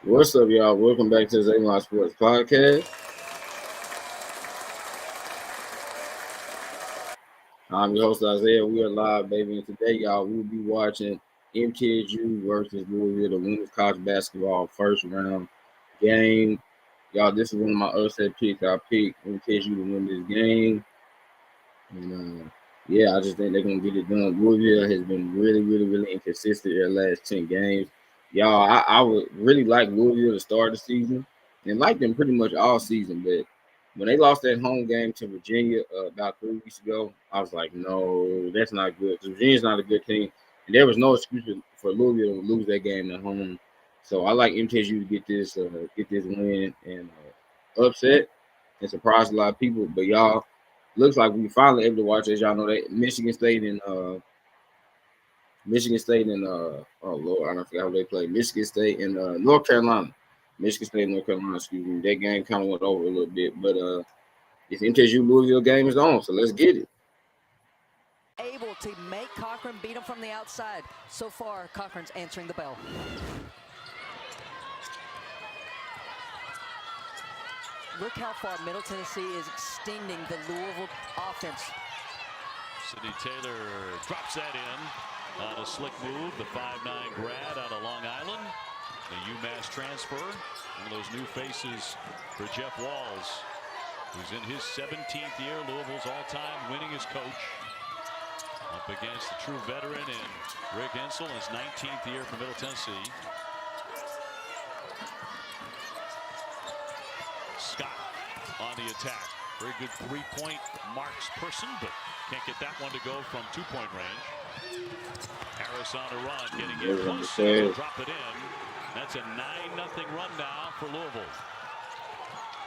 What's up, y'all? Welcome back to the Zaylon Sports Podcast. I'm your host, Isaiah. We are live, baby. And today, y'all, we'll be watching MTSU versus Louisville, the women's college basketball first round game. Y'all, this is one of my upset picks. I picked MTSU to win this game. And, I just think they're going to get it done. Louisville has been really inconsistent their last 10 games. Y'all, I would really like Louisville to start the season and like them pretty much all season. But when they lost that home game to Virginia about 3 weeks ago, I was like, no, that's not good. Because Virginia's not a good team. And there was no excuse for Louisville to lose that game at home. So I like MTSU to get this win and upset and surprise a lot of people. But y'all, looks like we finally able to watch. As y'all know, that oh Lord, I don't forget how they play. Michigan State and North Carolina. Michigan State and North Carolina, excuse me. That game kind of went over a little bit, but this MTSU Louisville game is on, so let's get it. Able to make Cochran beat him from the outside. So far, Cochran's answering the bell. Look how far Middle Tennessee is extending the Louisville offense. Sydney Taylor drops that in on a slick move. The 5'9" grad out of Long Island. The UMass transfer. One of those new faces for Jeff Walls, who's in his 17th year. Louisville's all-time winningest coach. Up against the true veteran in Rick Ensel, his 19th year for Middle Tennessee. Scott on the attack. Very good three-point marks person, but can't get that one to go from two-point range. Harris on a run, getting in close to drop it in. That's a 9-0 run now for Louisville.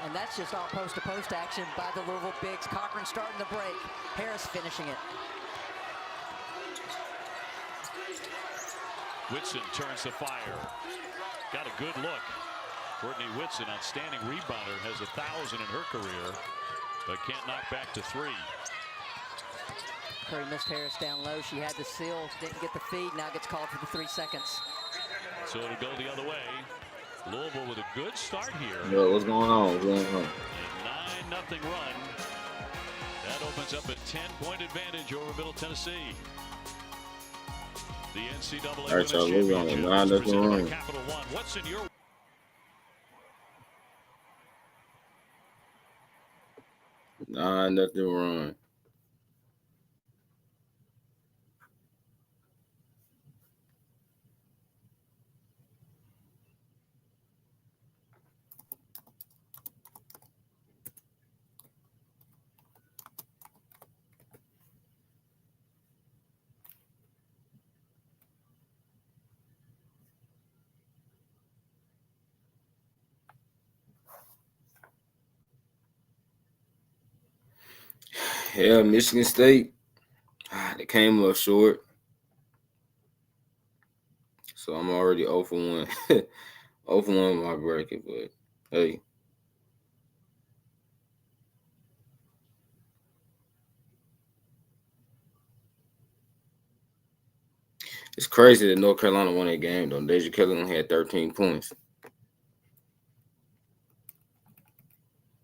And that's just all post-to-post action by the Louisville Bigs. Cochran starting the break. Harris finishing it. Whitson turns the fire. Got a good look. Courtney Whitson, outstanding rebounder, has 1,000 in her career, but can't knock back to three. Curry missed Harris down low. She had the seal, didn't get the feed, now gets called for the 3 seconds. So it'll go the other way. Louisville with a good start here. Yo, what's going on? What's going on? A 9-0 run. That opens up a 10-point advantage over Middle Tennessee. The NCAA All right, y'all, we're on a 9-0 run. Capital One. What's in your 9-0 run. Yeah, Michigan State, they came up short. So I'm already 0 for 1. 0 for 1 with my bracket, but hey. It's crazy that North Carolina won that game, though. Deja Kelly only had 13 points.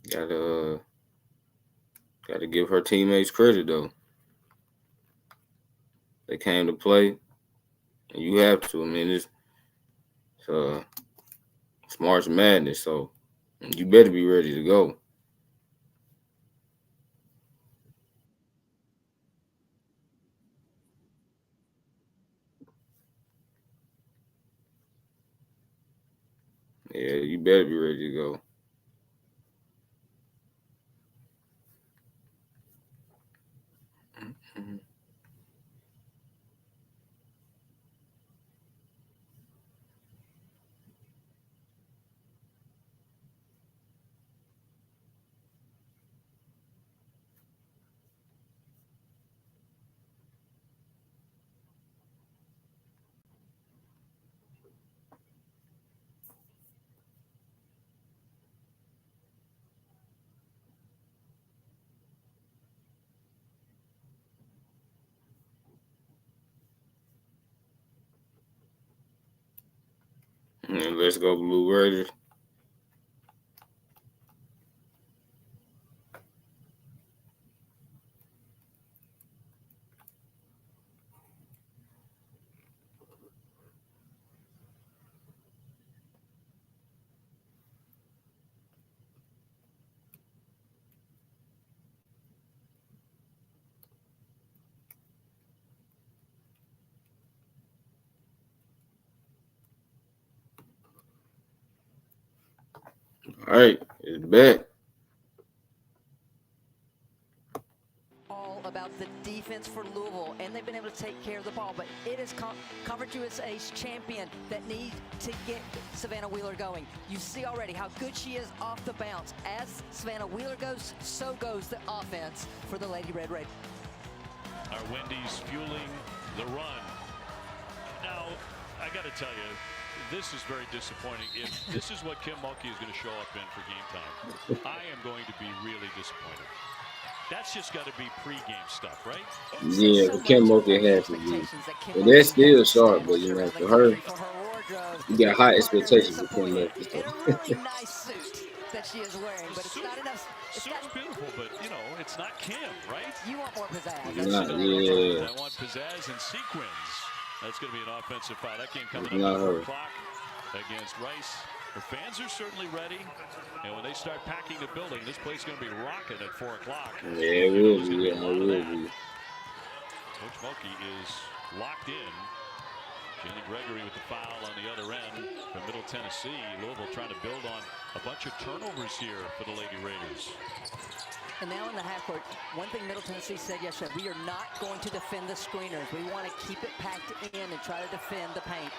Gotta give her teammates credit, though. They came to play, and you have to. I mean, it's March Madness, so you better be ready to go. Yeah, you better be ready to go. Mm-hmm. And let's go Blue Raiders. All right, it's back. All about the defense for Louisville, and they've been able to take care of the ball, but it is Conference USA's champion that needs to get Savannah Wheeler going. You see already how good she is off the bounce. As Savannah Wheeler goes, so goes the offense for the Lady Red Raiders. Our Wendy's fueling the run. Now, I got to tell you, this is very disappointing. If this is what Kim Mulkey is going to show up in for game time, I am going to be really disappointed. That's just got to be pre-game stuff, right? Yeah, for Kim Mulkey has to be. But that's still sharp, but you know, for her, you got high expectations for Kim Mulkey. In a really nice suit that she is wearing, but it's not enough. Suit's beautiful, but you know, it's not Kim, right? You want more pizzazz. Yeah. I want pizzazz and sequins. That's going to be an offensive foul. That game coming up at 4 o'clock against Rice. The fans are certainly ready, and when they start packing the building, this place is going to be rocking at 4 o'clock. Yeah, it will be. Yeah, it will be. Coach Mulkey is locked in. Jalen Gregory with the foul on the other end from Middle Tennessee. Louisville trying to build on a bunch of turnovers here for the Lady Raiders. And now in the half court, one thing Middle Tennessee said yesterday, we are not going to defend the screeners. We want to keep it packed in and try to defend the paint.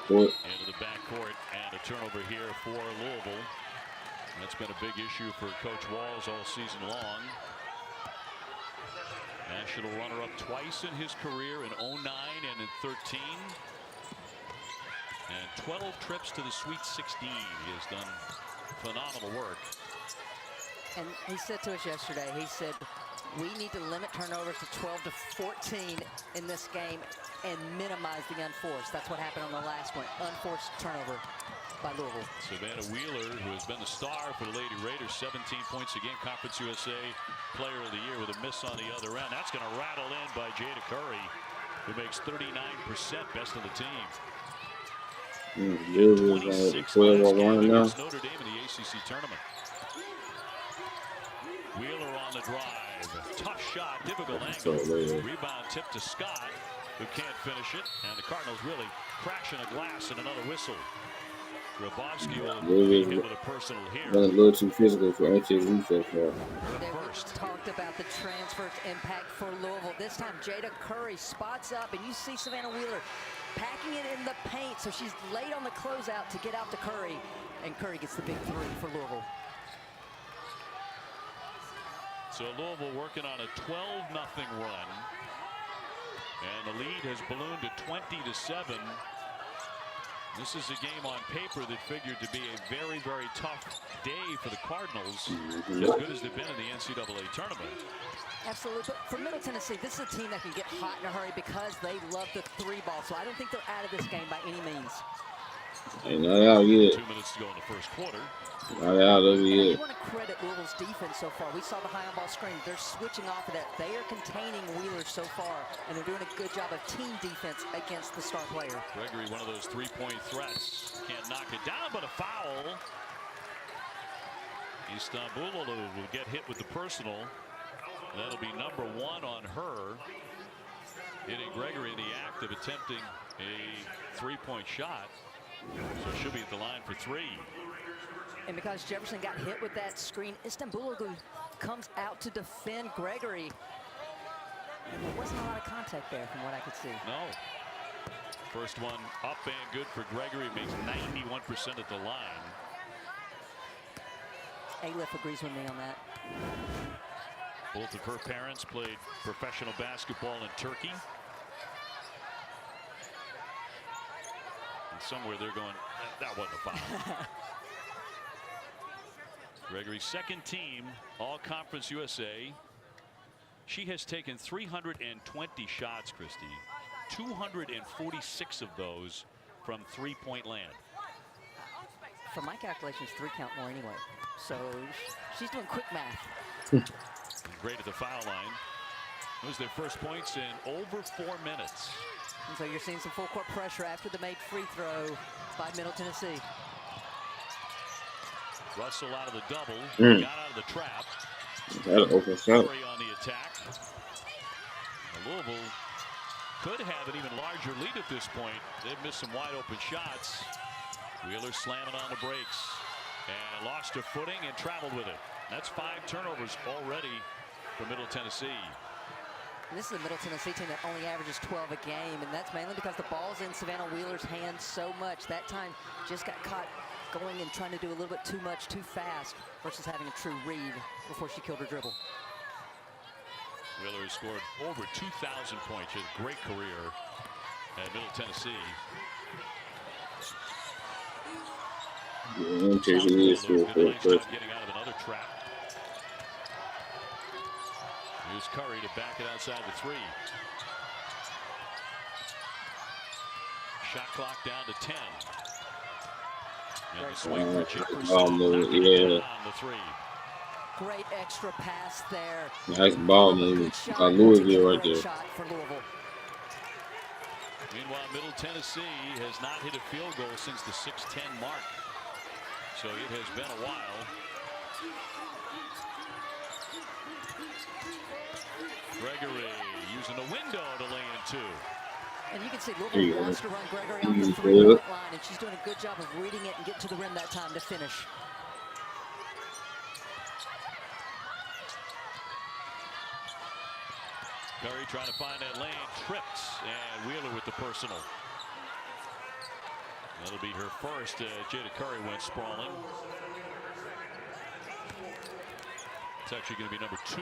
Into the backcourt, and a turnover here for Louisville. That's been a big issue for Coach Walls all season long. National runner-up twice in his career in 09 and in 13. And 12 trips to the Sweet 16. He has done phenomenal work. And he said to us yesterday, he said, we need to limit turnovers to 12 to 14 in this game and minimize the unforced. That's what happened on the last one. Unforced turnover by Louisville. Savannah Wheeler, who has been the star for the Lady Raiders, 17 points a game, Conference USA Player of the Year with a miss on the other end. That's going to rattle in by Jada Curry, who makes 39%, best of the team. 26 against Notre Dame in the ACC tournament. Wheeler on the drive. Tough shot, difficult angle. Rebound tip to Scott, who can't finish it. And the Cardinals really crashing a glass and another whistle. Grabowski will beat him with a personal here. Been a little too physical for MTSU so far. We talked about the transfer's impact for Louisville. This time, Jada Curry spots up, and you see Savannah Wheeler packing it in the paint. So she's late on the closeout to get out to Curry, and Curry gets the big three for Louisville. So Louisville working on a 12-0 run. And the lead has ballooned to 20-7. This is a game on paper that figured to be a very, very tough day for the Cardinals. As good as they've been in the NCAA tournament. Absolutely. But for Middle Tennessee, this is a team that can get hot in a hurry because they love the three ball. So I don't think they're out of this game by any means. Hey, not out yet. 2 minutes to go in the first quarter. Not out of it You yet. want to credit Louisville's defense so far. We saw the high on ball screen. They're switching off of that. They are containing Wheeler so far, and they're doing a good job of team defense against the star player. Gregory, one of those three-point threats. Can't knock it down, but a foul. Istanbul will get hit with the personal. That'll be number 1 on her. Hitting Gregory in the act of attempting a three-point shot. So she'll be at the line for 3. And because Jefferson got hit with that screen, Istanbul comes out to defend Gregory. And there wasn't a lot of contact there from what I could see. No. First one up and good for Gregory. Makes 91% at the line. Alif agrees with me on that. Both of her parents played professional basketball in Turkey. And somewhere they're going, that wasn't a foul. Gregory's second team, All-Conference USA. She has taken 320 shots, Christy. 246 of those from three-point land. for my calculations, 3 count more anyway. So she's doing quick math. Great at the foul line. Those are their first points in over 4 minutes. And so you're seeing some full court pressure after the made free throw by Middle Tennessee. Russell out of the double, got out of the trap. That'll open shot. Curry on the attack. Louisville could have an even larger lead at this point. They've missed some wide open shots. Wheeler slamming on the brakes and lost her footing and traveled with it. That's 5 turnovers already for Middle Tennessee. And this is a Middle Tennessee team that only averages 12 a game, and that's mainly because the ball's in Savannah Wheeler's hands so much. That time just got caught going and trying to do a little bit too much, too fast, versus having a true read before she killed her dribble. Wheeler has scored over 2,000 points. She has a great career at Middle Tennessee. MTSU Getting out of another trap. Here's Curry to back it outside the 3. Shot clock down to 10. And the swing for Jefferson. On the 3. Great extra pass there. Nice ball move. Louisville right there. Shot for Louisville. Meanwhile, Middle Tennessee has not hit a field goal since the 6:10 mark. So it has been a while. Gregory using the window to lay in 2. And you can see Louisville wants to run Gregory off the 3-point line, and she's doing a good job of reading it and getting to the rim that time to finish. Curry trying to find that lane, tripped, and Wheeler with the personal. That'll be her first. Jada Curry went sprawling. It's actually going to be number 2.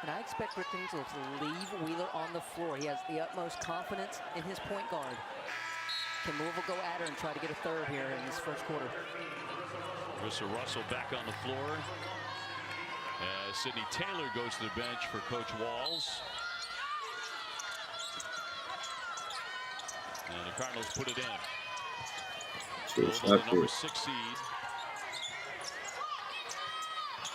And I expect Rick Kingsville to leave Wheeler on the floor. He has the utmost confidence in his point guard. Can Louisville go at her and try to get a third here in this first quarter? Marissa Russell back on the floor. Sydney Taylor goes to the bench for Coach Walls. And the Cardinals put it in. Louisville, the number 6 seed.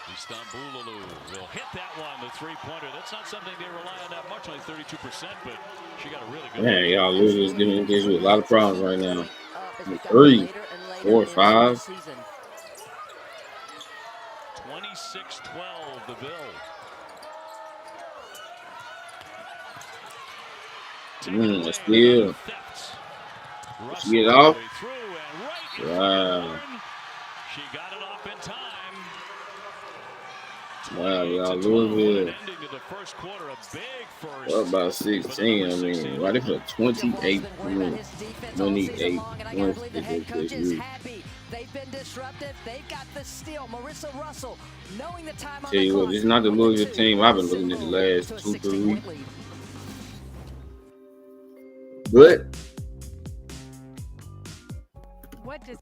Istanbululu will hit that one, the 3-pointer. That's not something they rely on that much, only 32%, but she got a really good. Man, y'all losers giving with a lot of problems right now. 3, 4, 5. 26-12, the Bill. Let's steal. Get it off. Wow. She got it off in time. Wow, y'all Louisville. What about 16? I mean, why they put 28 points? 28 points. They've been disruptive. They've got the steal. Marissa Russell, knowing the time on Tell you what, this is not the Louisville team I've been looking at the last 2-3 weeks. But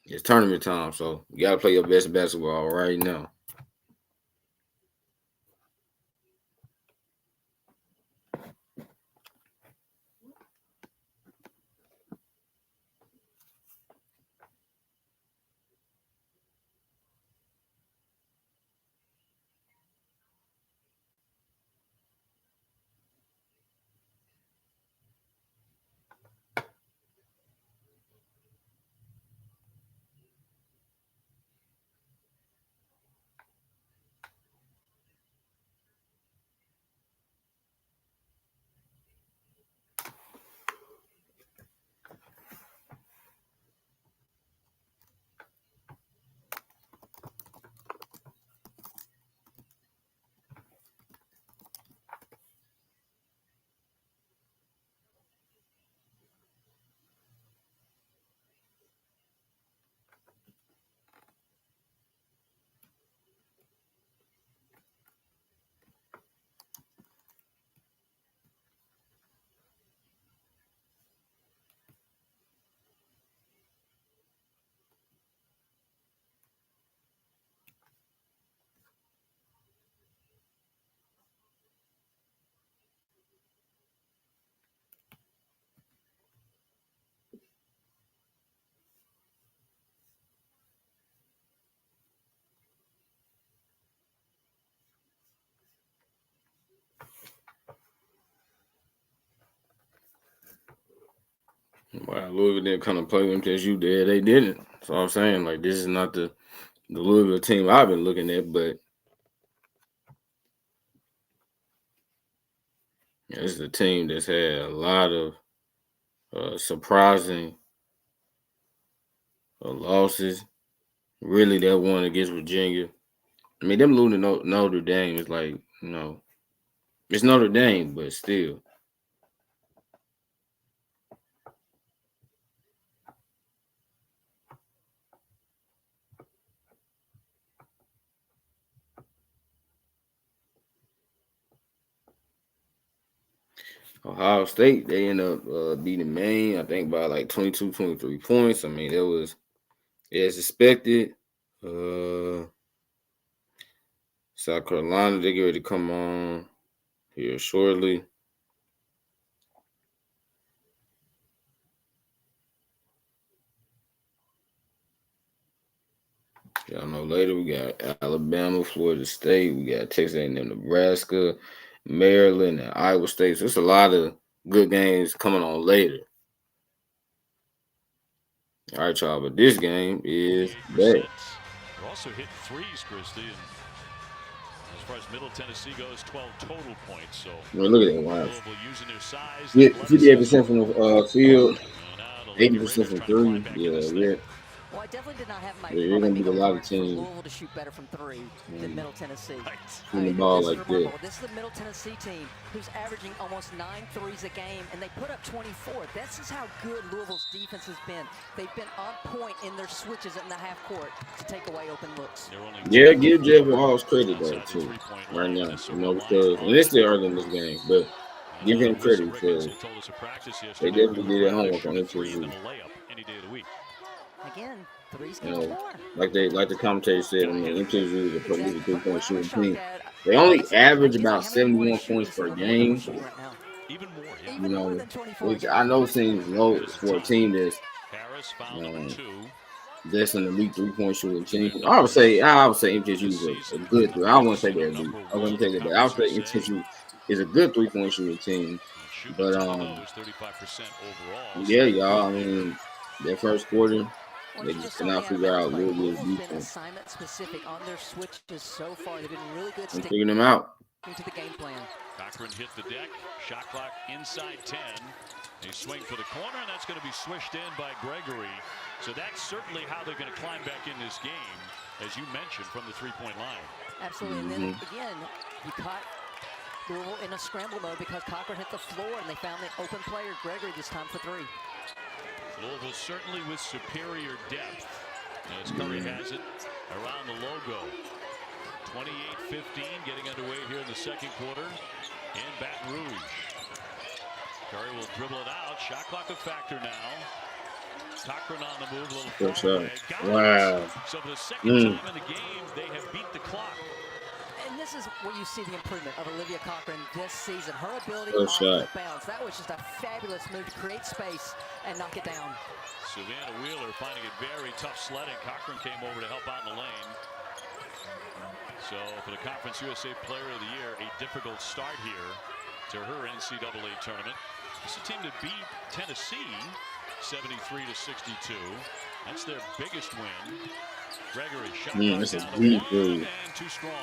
it's tournament time, so you gotta play your best basketball right now. Wow, Louisville didn't come and play with MTSU there. They didn't. So I'm saying, like, this is not the Louisville team I've been looking at, but yeah, this is a team that's had a lot of surprising losses. Really, that one against Virginia. I mean, them losing to Notre Dame is like, it's Notre Dame, but still. Ohio State, they end up beating Maine, I think, by like 22, 23 points. I mean, that was as expected. South Carolina, they get ready to come on here shortly. Y'all know later we got Alabama, Florida State, we got Texas A&M, Nebraska, Maryland, and Iowa State. So it's a lot of good games coming on later. All right, y'all, but this game is back. They're also hitting threes, Christy. And as far as Middle Tennessee goes, 12 total points. So look at that, wow. Using their size. 58% from the field, 80% from three. Yeah. Well, I definitely did not have my You're gonna beat a lot of teams. Louisville to shoot better from three than Middle Tennessee. Shooting the ball like that. This is the Middle Tennessee team who's averaging almost 9 threes a game, and they put up 24. This is how good Louisville's defense has been. They've been on point in their switches in the half court to take away open looks. Yeah, give Jeff Walls credit though too, right now. Because and it's still early in this game, but give him credit because they definitely did their homework on MTSU. Again, threes can more. Like the commentator said, I mean, MTSU is a prolific 3-point shooting team. They only average about 71 points per game. Which I know seems low for a team that's an elite 3-point shooting team. I would say MTSU is a good three. I wouldn't say they're elite. I wouldn't take that back. I would say MTSU is a good 3-point shooting team. But yeah, y'all. I mean, that first quarter. They just cannot figure out Louisville's defense. Assignment specific on their switches so far. They've been really good figuring them out. Into the game plan. Cochran hit the deck. Shot clock inside 10. They swing for the corner, and that's going to be swished in by Gregory. So that's certainly how they're going to climb back in this game, as you mentioned, from the three-point line. Absolutely. And then again, you caught Louisville in a scramble mode because Cochran hit the floor, and they found the open player, Gregory, this time for three. Louisville certainly with superior depth, as Curry has it around the logo. 28-15 getting underway here in the second quarter in Baton Rouge. Curry will dribble it out. Shot clock a factor now. Cochran on the move, a little far away. Wow. So for the second time in the game, they have beat the clock. And this is where you see the improvement of Olivia Cochran this season. Her ability off the bounce. That was just a fabulous move to create space and knock it down. Savannah Wheeler finding it very tough sledding. Cochran came over to help out in the lane. So for the Conference USA Player of the Year, a difficult start here to her NCAA tournament. It's a team that beat Tennessee 73-62. That's their biggest win. Gregory shot and too strong.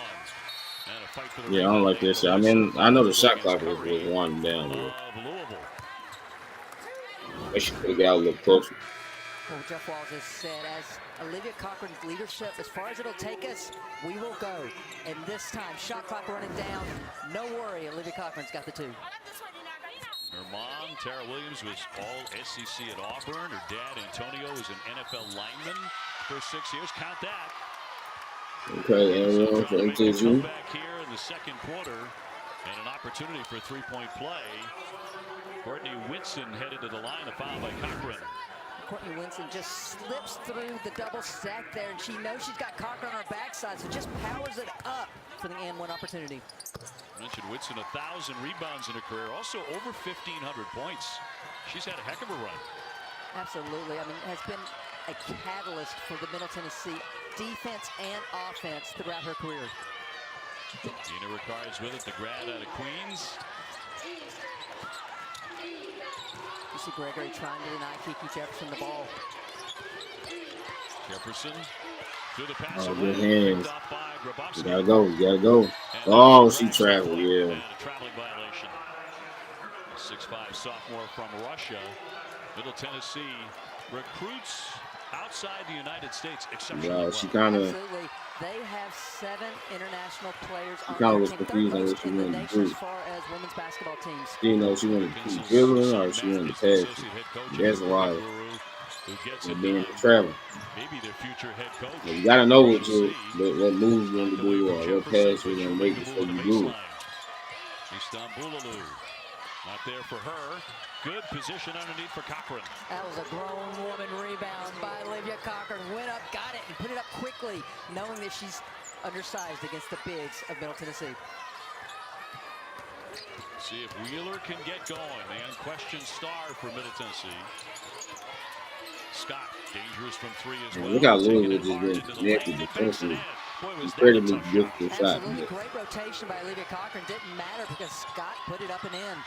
And a fight for the I don't like this. I mean, I know the shot clock was winding down here. They should put it out a little closer. Well, Jeff Walls has said, as Olivia Cochran's leadership, as far as it'll take us, we will go. And this time, shot clock running down. No worry, Olivia Cochran's got the two. Her mom, Tara Williams, was all SEC at Auburn. Her dad, Antonio, was an NFL lineman for 6 years. Count that. Okay, and one for MTSU. Back here in the second quarter, and an opportunity for a three-point play. Courtney Whitson headed to the line, a foul by Cochran. Courtney Winston just slips through the double stack there, and she knows she's got Cochran on her backside, so just powers it up for the and one opportunity. I mentioned Whitson, 1,000 rebounds in her career, also over 1,500 points. She's had a heck of a run. Absolutely. I mean, it has been a catalyst for the Middle Tennessee defense and offense throughout her career. Gina Ricard's with it, the grad out of Queens. You Lucy Gregory trying to deny Kiki Jefferson the ball. Jefferson through the pass Oh, away. good hands. Picked off by Grabowski. You gotta go. You gotta go. And Oh, that's she traveled. Yeah. And a traveling violation. A 6'5" sophomore from Russia. Middle Tennessee recruits outside the United States exceptionally well. She kind of. Absolutely. They have 7 international players on Kind of their was team. confused on Third what most she in the wanted to nation do. as far as women's basketball teams. You know, she wanted to keep dribbling or she wanted to pass it. That's why. Being able to travel. Maybe their future head coach. You gotta know what moves you want to do or what pass you're gonna make before you do it. Istanbululu, not there for her. Good position underneath for Cochran. That was a grown woman rebound by Olivia Cochran. Went up, got it, and put it up quickly, knowing that she's undersized against the bigs of Middle Tennessee. See if Wheeler can get going. The unquestioned star for Middle Tennessee. Scott, dangerous from 3 as well. Look how Louisville just been connected defensively. Incredibly difficult shot. Absolutely great rotation by Olivia Cochran. Didn't matter because Scott put it up and in.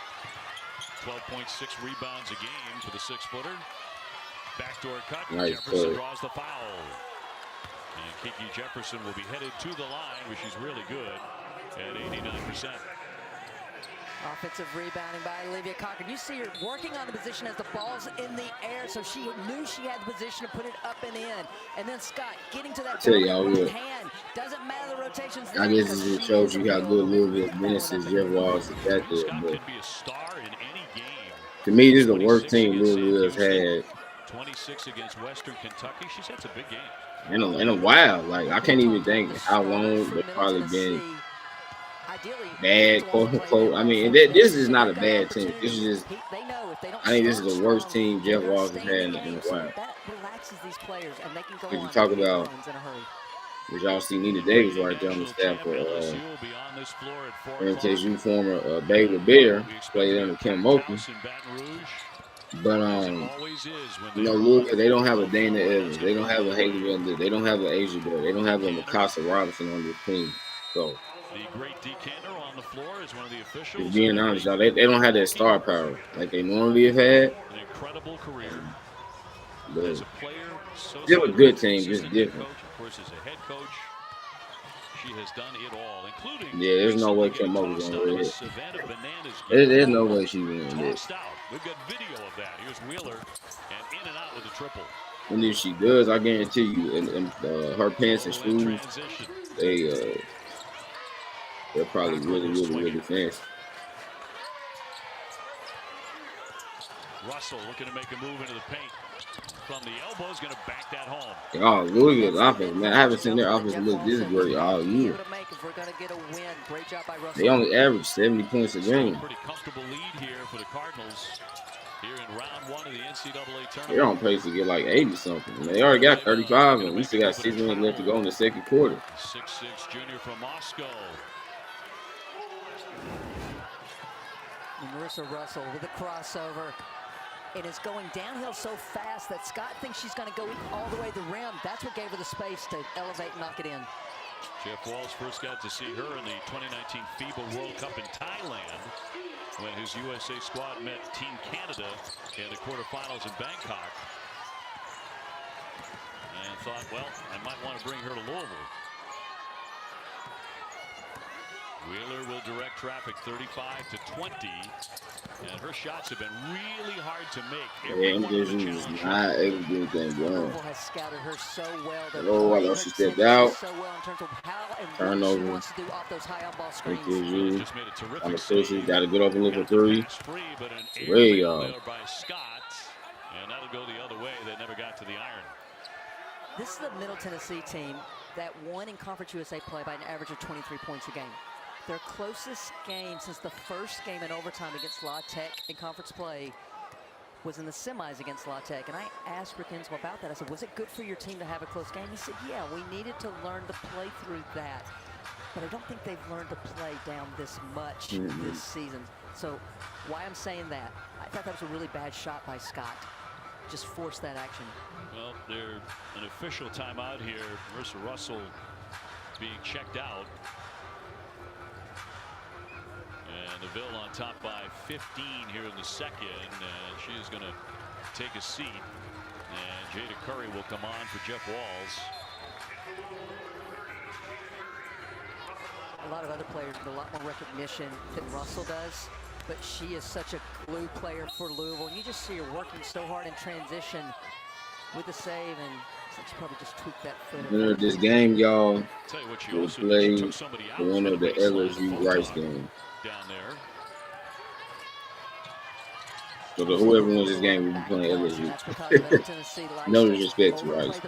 12.6 rebounds a game for the 6-footer. Backdoor cut. Nice Jefferson play. draws the foul. And Kiki Jefferson will be headed to the line, which she's really good at 89%. Offensive rebounding by Olivia Cochran. You see her working on the position as the ball's in the air, so she knew she had the position to put it up and in. And then Scott getting to that right hand. Doesn't matter the rotations. I guess it just shows you how good Louisville's been since Jeff Walls is that there. Scott But can be a star in any game. to me, this is the worst team Louisville has had 26 against Western Kentucky. She's had some big games. in a while. Like I can't even think how long they've probably been bad, quote unquote. I mean, this is not a bad team. This is just, I think this is the worst team Jeff Walls has had in a while. That relaxes these players, and they can go If you on talk and make about, runs in a hurry. which y'all see Nina Davis right there on the staff for MTSU, former Baylor Bear, played under Kim Moulton. But you know, Louisville, they don't have a Dana Evans, they don't have a Haley Bender, they don't have an Asia Bear, they don't have a Mikasa Robinson on this team. So, the great decanter on the floor is one of the officials. being honest, y'all, they don't have that star power like they normally have had. An incredible career. But As a player, so they're a good team, just different. Coach, of course, as a head coach, she has done it all, including. Yeah, there's no way Kim Moulton's gonna win it. There's no way she's gonna win it. We've got video of that. Here's Wheeler, and in and out with a triple. And if she does, I guarantee you, and her pants and shoes, they're probably really fancy. Russell looking to make a move into the paint. From the elbow is going to back that home. Oh, Louisville's offense, man. I haven't seen their offense look this great all year. They only average 70 points a game. Pretty comfortable lead here for the Cardinals. Here in round 1 of the NCAA tournament. They're on pace to get like 80 something. They already got 35, and we still got 6 minutes left to go in the second quarter. 6'6" junior from Moscow. Marissa Russell with a crossover. It is going downhill so fast that Scott thinks she's going to go all the way to the rim. That's what gave her the space to elevate and knock it in. Jeff Walls first got to see her in the 2019 FIBA World Cup in Thailand when his USA squad met Team Canada in the quarterfinals in Bangkok. And thought, well, I might want to bring her to Louisville. Wheeler will direct traffic 35-20, and her shots have been really hard to make. Yeah, MTSU is not able to do anything wrong. Louisville has scouted her so well. Oh, I thought she stepped out. So well in terms of how and turnover. what she wants to do off those high on-ball screens. MTSU on the fishy, got a good open look for 3. Way y'all. By Scott, and that'll go the other way. They never got to the iron. This is the Middle Tennessee team that won in Conference USA play by an average of 23 points a game. Their closest game since the first game in overtime against La Tech in conference play was in the semis against La Tech. And I asked Rick Insma about that. I said, was it good for your team to have a close game? He said, yeah, we needed to learn to play through that. But I don't think they've learned to play down this much this season. So why I'm saying that, I thought that was a really bad shot by Scott. Just force that action. Well, they're an official timeout here. Marissa Russell being checked out. And the Ville on top by 15 here in the second, and she is going to take a seat. And Jada Curry will come on for Jeff Walls. A lot of other players with a lot more recognition than Russell does, but she is such a glue player for Louisville. And you just see her working so hard in transition with the save, and she probably just tweaked that foot. Winner of this game, y'all, will play took somebody out. the winner of the LSU Rice game. Down there. So whoever wins this game will be playing LSU. No disrespect to Rice.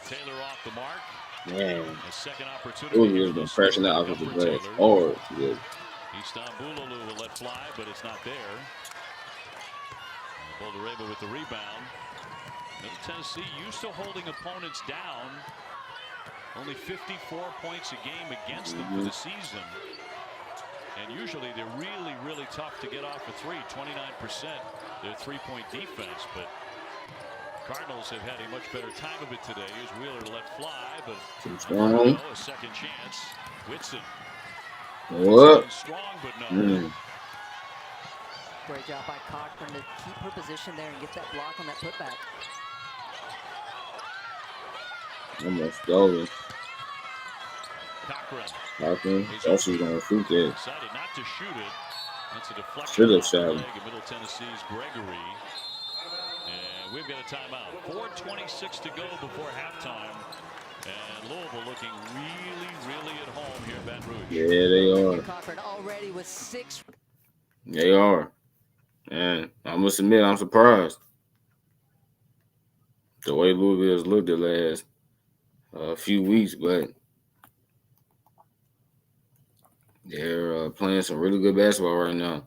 Taylor off the mark. Man, A second opportunity. Louisville's been pressing that offensive glass hard. Yeah. Istanbuloglu will let fly, but it's not there. Bouldereba with the rebound. Middle Tennessee used to holding opponents down. Only 54 points a game against them for the season. And usually they're really, really tough to get off a three. 29% their three-point defense, but Cardinals have had a much better time of it today. Here's Wheeler to let fly, but a second chance. Whitson. What? Strong, but no. Great job by Cochran to keep her position there and get that block on that putback. Almost stolen. Cochran. Thought she was going to shoot that. Decided not to shoot it. That's a deflection. Should have shot it. Middle Tennessee's Gregory. And we've got a timeout. 4:26 to go before halftime. And Louisville looking really, really at home here in Baton Rouge. Yeah, they are. Cochran already with 6. They are. And I must admit, I'm surprised. The way Louisville's looked the last few weeks, but they're playing some really good basketball right now.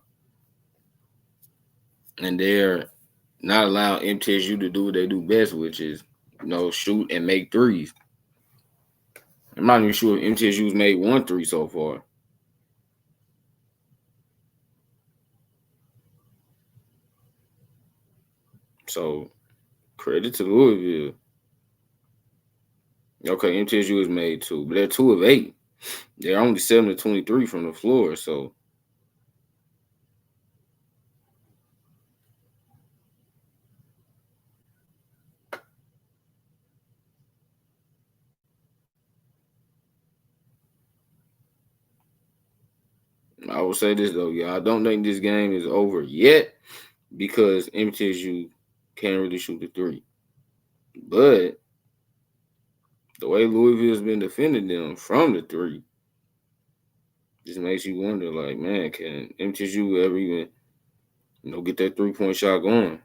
And they're not allowing MTSU to do what they do best, which is, shoot and make threes. I'm not even sure if MTSU's made 1 3 so far. So, credit to Louisville. Okay, MTSU has made 2, but they're 2 of 8. They're only 7 of 23 from the floor, so. I will say this, though, y'all. I don't think this game is over yet because MTSU can't really shoot the 3. But the way Louisville's been defending them from the 3 just makes you wonder, like, man, can MTSU ever even, get that 3-point shot going?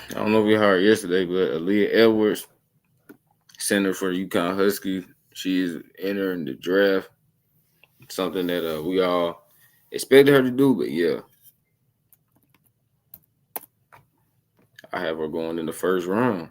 I don't know if you heard yesterday, but Aaliyah Edwards, center for UConn Huskies, she is entering the draft. Something that we all expected her to do, but yeah. I have her going in the first round.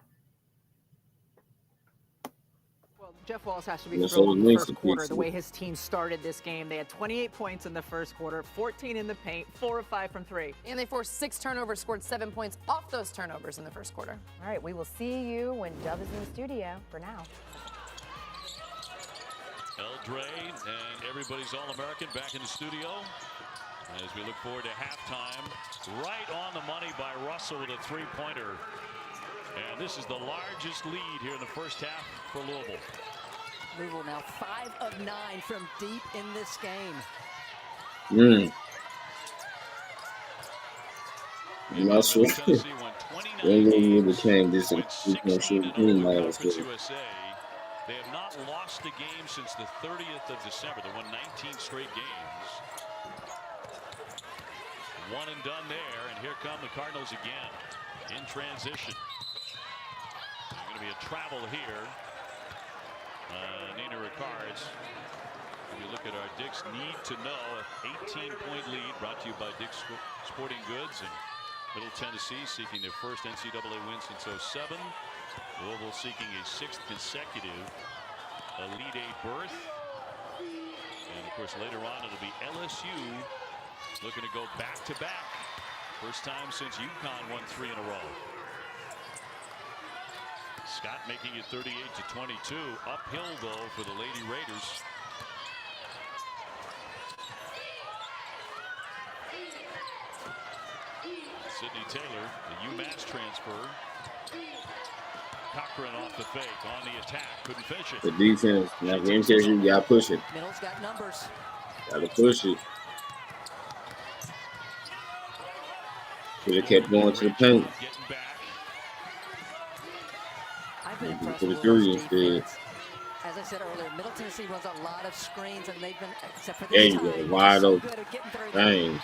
Well, Jeff Walls has to be thrilled in the first quarter, the way his team started this game. They had 28 points in the first quarter, 14 in the paint, 4 of 5 from 3. And they forced 6 turnovers, scored 7 points off those turnovers in the first quarter. All right, we will see you when Dub is in the studio. For now. Eldre and everybody's All-American back in the studio as we look forward to halftime. Right on the money by Russell with a three-pointer. And this is the largest lead here in the first half for Louisville. Louisville now 5 of 9 from deep in this game. I'm not sure. When we became this team last year. They have not lost a game since the 30th of December. They won 19 straight games. One and done there, and here come the Cardinals again in transition. There's going to be a travel here. Nina Ricards. If you look at our Dick's Need to Know, 18-point lead brought to you by Dick's Sporting Goods and Middle Tennessee, seeking their first NCAA win since '07. Louisville seeking a 6th consecutive Elite Eight berth. And of course later on it'll be LSU looking to go back-to-back. First time since UConn won 3 in a row. Scott making it 38-22. Uphill though for the Lady Raiders. Sydney Taylor, the UMass transfer. Cochran off the fake on the attack. Couldn't finish it. The defense, now the MTSU, you gotta push it. Middle's got numbers. Gotta push it. Should have kept going to the paint. Getting back. I've been impressed For the with three Louisville's instead. defense. As I said earlier, Middle Tennessee runs a lot of screens, and they've been, except for There this you go, time, wide so open. good at getting through. Dang.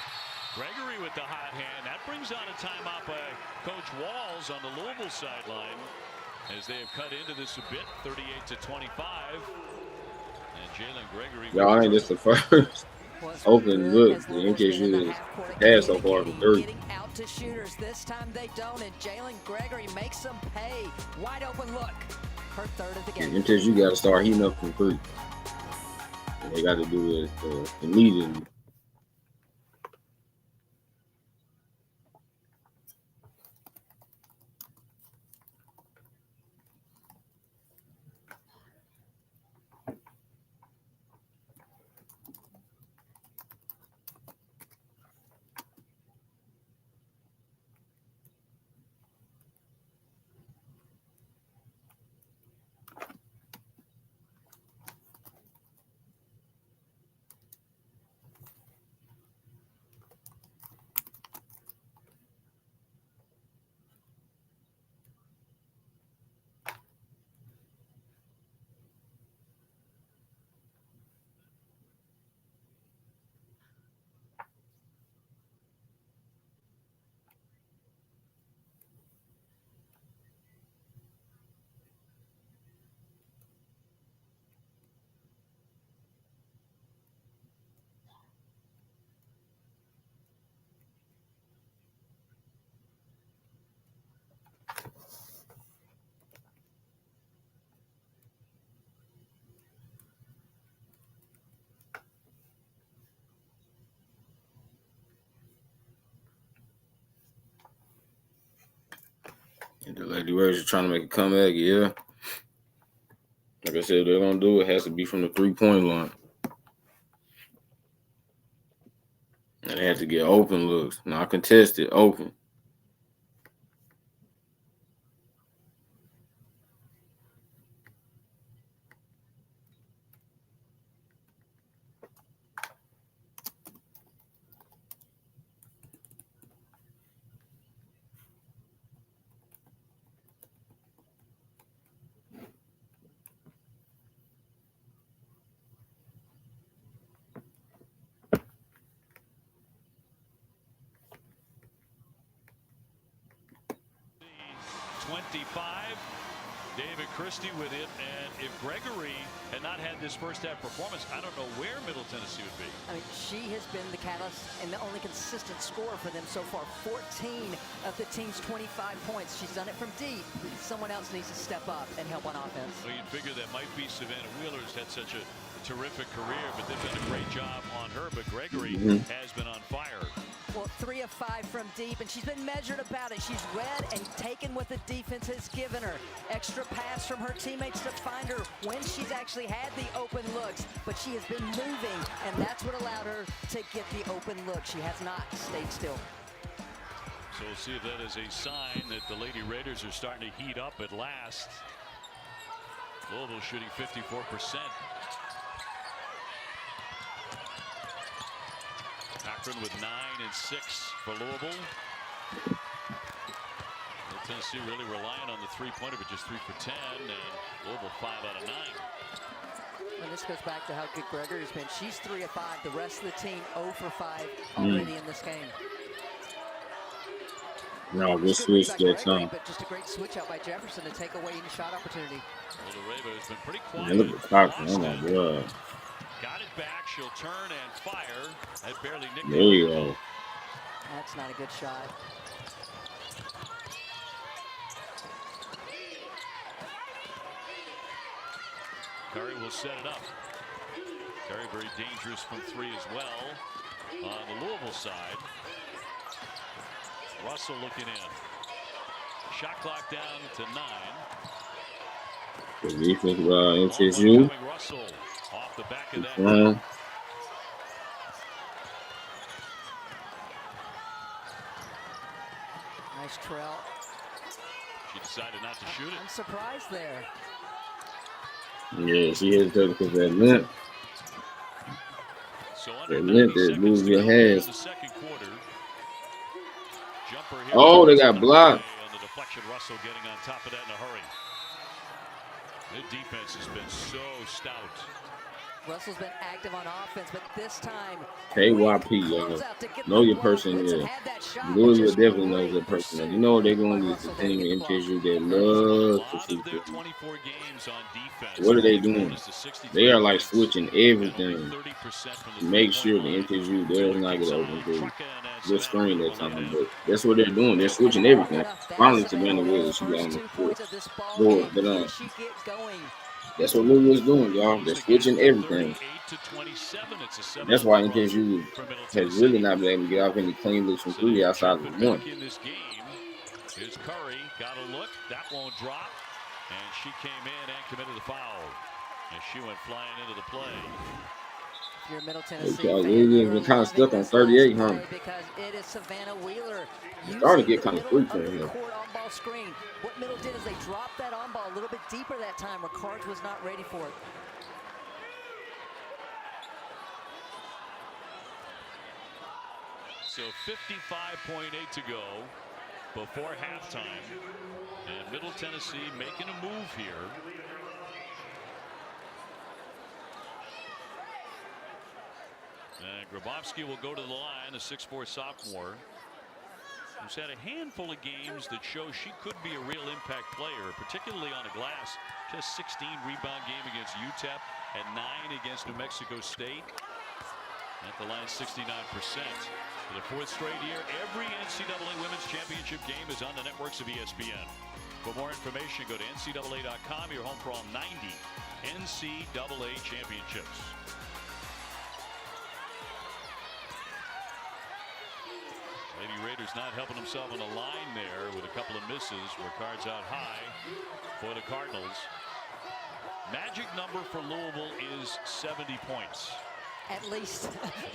Gregory with the hot hand. That brings on a timeout by Coach Walls on the Louisville sideline as they have cut into this a bit, 38-25. And Jalen Gregory. Y'all ain't just the first open look. The MTSU has so far from 3. Getting out to shooters. This time they don't, and Jalen Gregory makes them pay. Wide open look. Her third of the game. MTSU got to start heating up from 3. And they got to do it immediately. And the Lady Raiders are trying to make a comeback, yeah. Like I said, they're going to do it. Has to be from the 3-point line. And they have to get open looks, not contested, open. David Christie with it, and if Gregory had not had this first half performance, I don't know where Middle Tennessee would be. I mean, she has been the catalyst and the only consistent scorer for them so far. 14 of the team's 25 points. She's done it from deep. Someone else needs to step up and help on offense. Well, you'd figure that might be Savannah Wheeler, who's had such a terrific career, but they've done a great job on her. But Gregory has been on fire. Well, 3 of 5 from deep, and she's been measured about it. She's read and taken what the defense has given her. Extra pass from her teammates to find her when she's actually had the open looks, but she has been moving, and that's what allowed her to get the open look. She has not stayed still. So we'll see if that is a sign that the Lady Raiders are starting to heat up at last. Louisville shooting 54%. Cochran with 9 and 6 for Louisville. Tennessee really relying on the three-pointer, but just 3 for 10, and Louisville 5 out of 9. And this goes back to how good Gregory's been. She's 3 of 5. The rest of the team 0 for 5 already in this game. No, good switch that time. But just a great switch out by Jefferson to take away any shot opportunity. Well, has been pretty quiet. Man, look at Cochran. Oh my God. Got it back. She'll turn and fire. That barely nicked. There you go. That's not a good shot. Curry will set it up. Curry very dangerous from 3 as well. On the Louisville side. Russell looking in. Shot clock down to 9. The defense by MTSU. Russell off the back of that. Nice trail. She decided not to shoot it. I'm surprised there. Yeah, she hesitated because that limp. So that limp that moves your hands. Jumper here. Oh, they got blocked. And the deflection, Russell getting on top of that in a hurry. The defense has been so stout. Russell's been active on offense, but this time KYP, y'all. Know your person there. Louisville definitely knows their person. You know they're going to get the team in MTSU. They love to see people. What are they doing? They are like switching everything to make sure the MTSU does not get open to the screen that time. But that's what they're doing. They're switching everything. Finally, Savannah Willis, she got on the board. But that's what Louisville's doing, y'all. They're switching everything. That's why MTSU has really not been able to get off any clean looks from 3 outside of 1. Here's Curry, got a look, that won't drop, and she came in and committed the foul, and she went flying into the play. If you're Middle Tennessee, you're kind of stuck on 38, huh? Because it is Savannah Wheeler. Starting to get kind of freaky here. Screen. What Middle did is they dropped that on ball a little bit deeper that time where Cards was not ready for it. So 55.8 to go before halftime. And Middle Tennessee making a move here. And Grabowski will go to the line, a 6'4" sophomore. Who's had a handful of games that show she could be a real impact player, particularly on the glass. Just 16 rebound game against UTEP and 9 against New Mexico State. At the line, 69%. For the 4th straight year, every NCAA Women's Championship game is on the networks of ESPN. For more information, go to NCAA.com. Your home for all 90 NCAA championships. Lady Raiders not helping himself on the line there with a couple of misses. Ricard's out high for the Cardinals. Magic number for Louisville is 70 points. At least.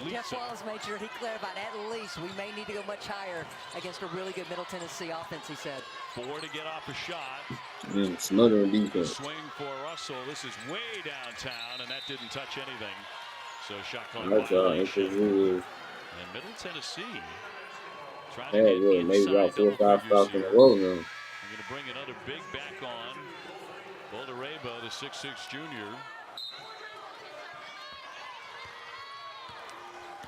Jeff Wallace made sure he clarified at least. We may need to go much higher against a really good Middle Tennessee offense, he said. 4 to get off a shot. Smothering defense. Swing for Russell. This is way downtown, and that didn't touch anything. So shot clock. And Middle Tennessee. Yeah, maybe about 4 or 5 stops in a row now. We're going to bring another big back on. Boldareva, the 6'6" junior.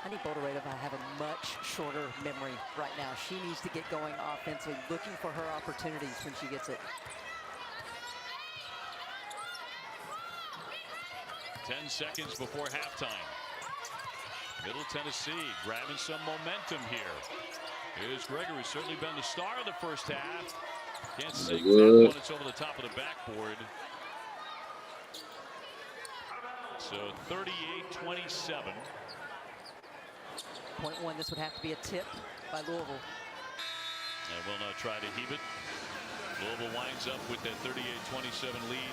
I need Boldareva to have a much shorter memory right now. She needs to get going offensively, looking for her opportunities when she gets it. 10 seconds before halftime. Middle Tennessee grabbing some momentum here. Here's Gregory, certainly been the star of the first half. Can't see that one. It's over the top of the backboard. So 38-27. Point one, this would have to be a tip by Louisville. And will not try to heave it. Louisville winds up with that 38-27 lead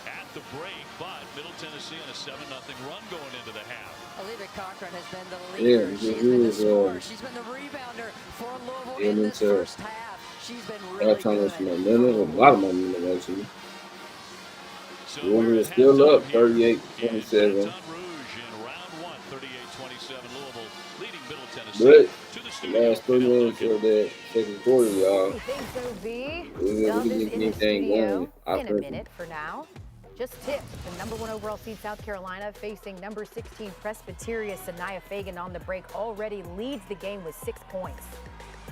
at the break, but Middle Tennessee on a 7-0 run going into the half. Olivia Cochran has been the leader. Yeah, She's been the scorer. She's been the rebounder for Louisville in this first half. She's been really good. A lot of momentum, actually. So Louisville is still up 38-27. Rouge in round one, 38-27 Louisville leading Middle Tennessee to the studio. Last 3 minutes of that second quarter, y'all. I think so, V. We Dove can is get in the anything studio going. in a minute for now. Just tipped. The number 1 overall seed South Carolina facing number 16 Presbyterian Sanaya Fagan on the break already leads the game with 6 points.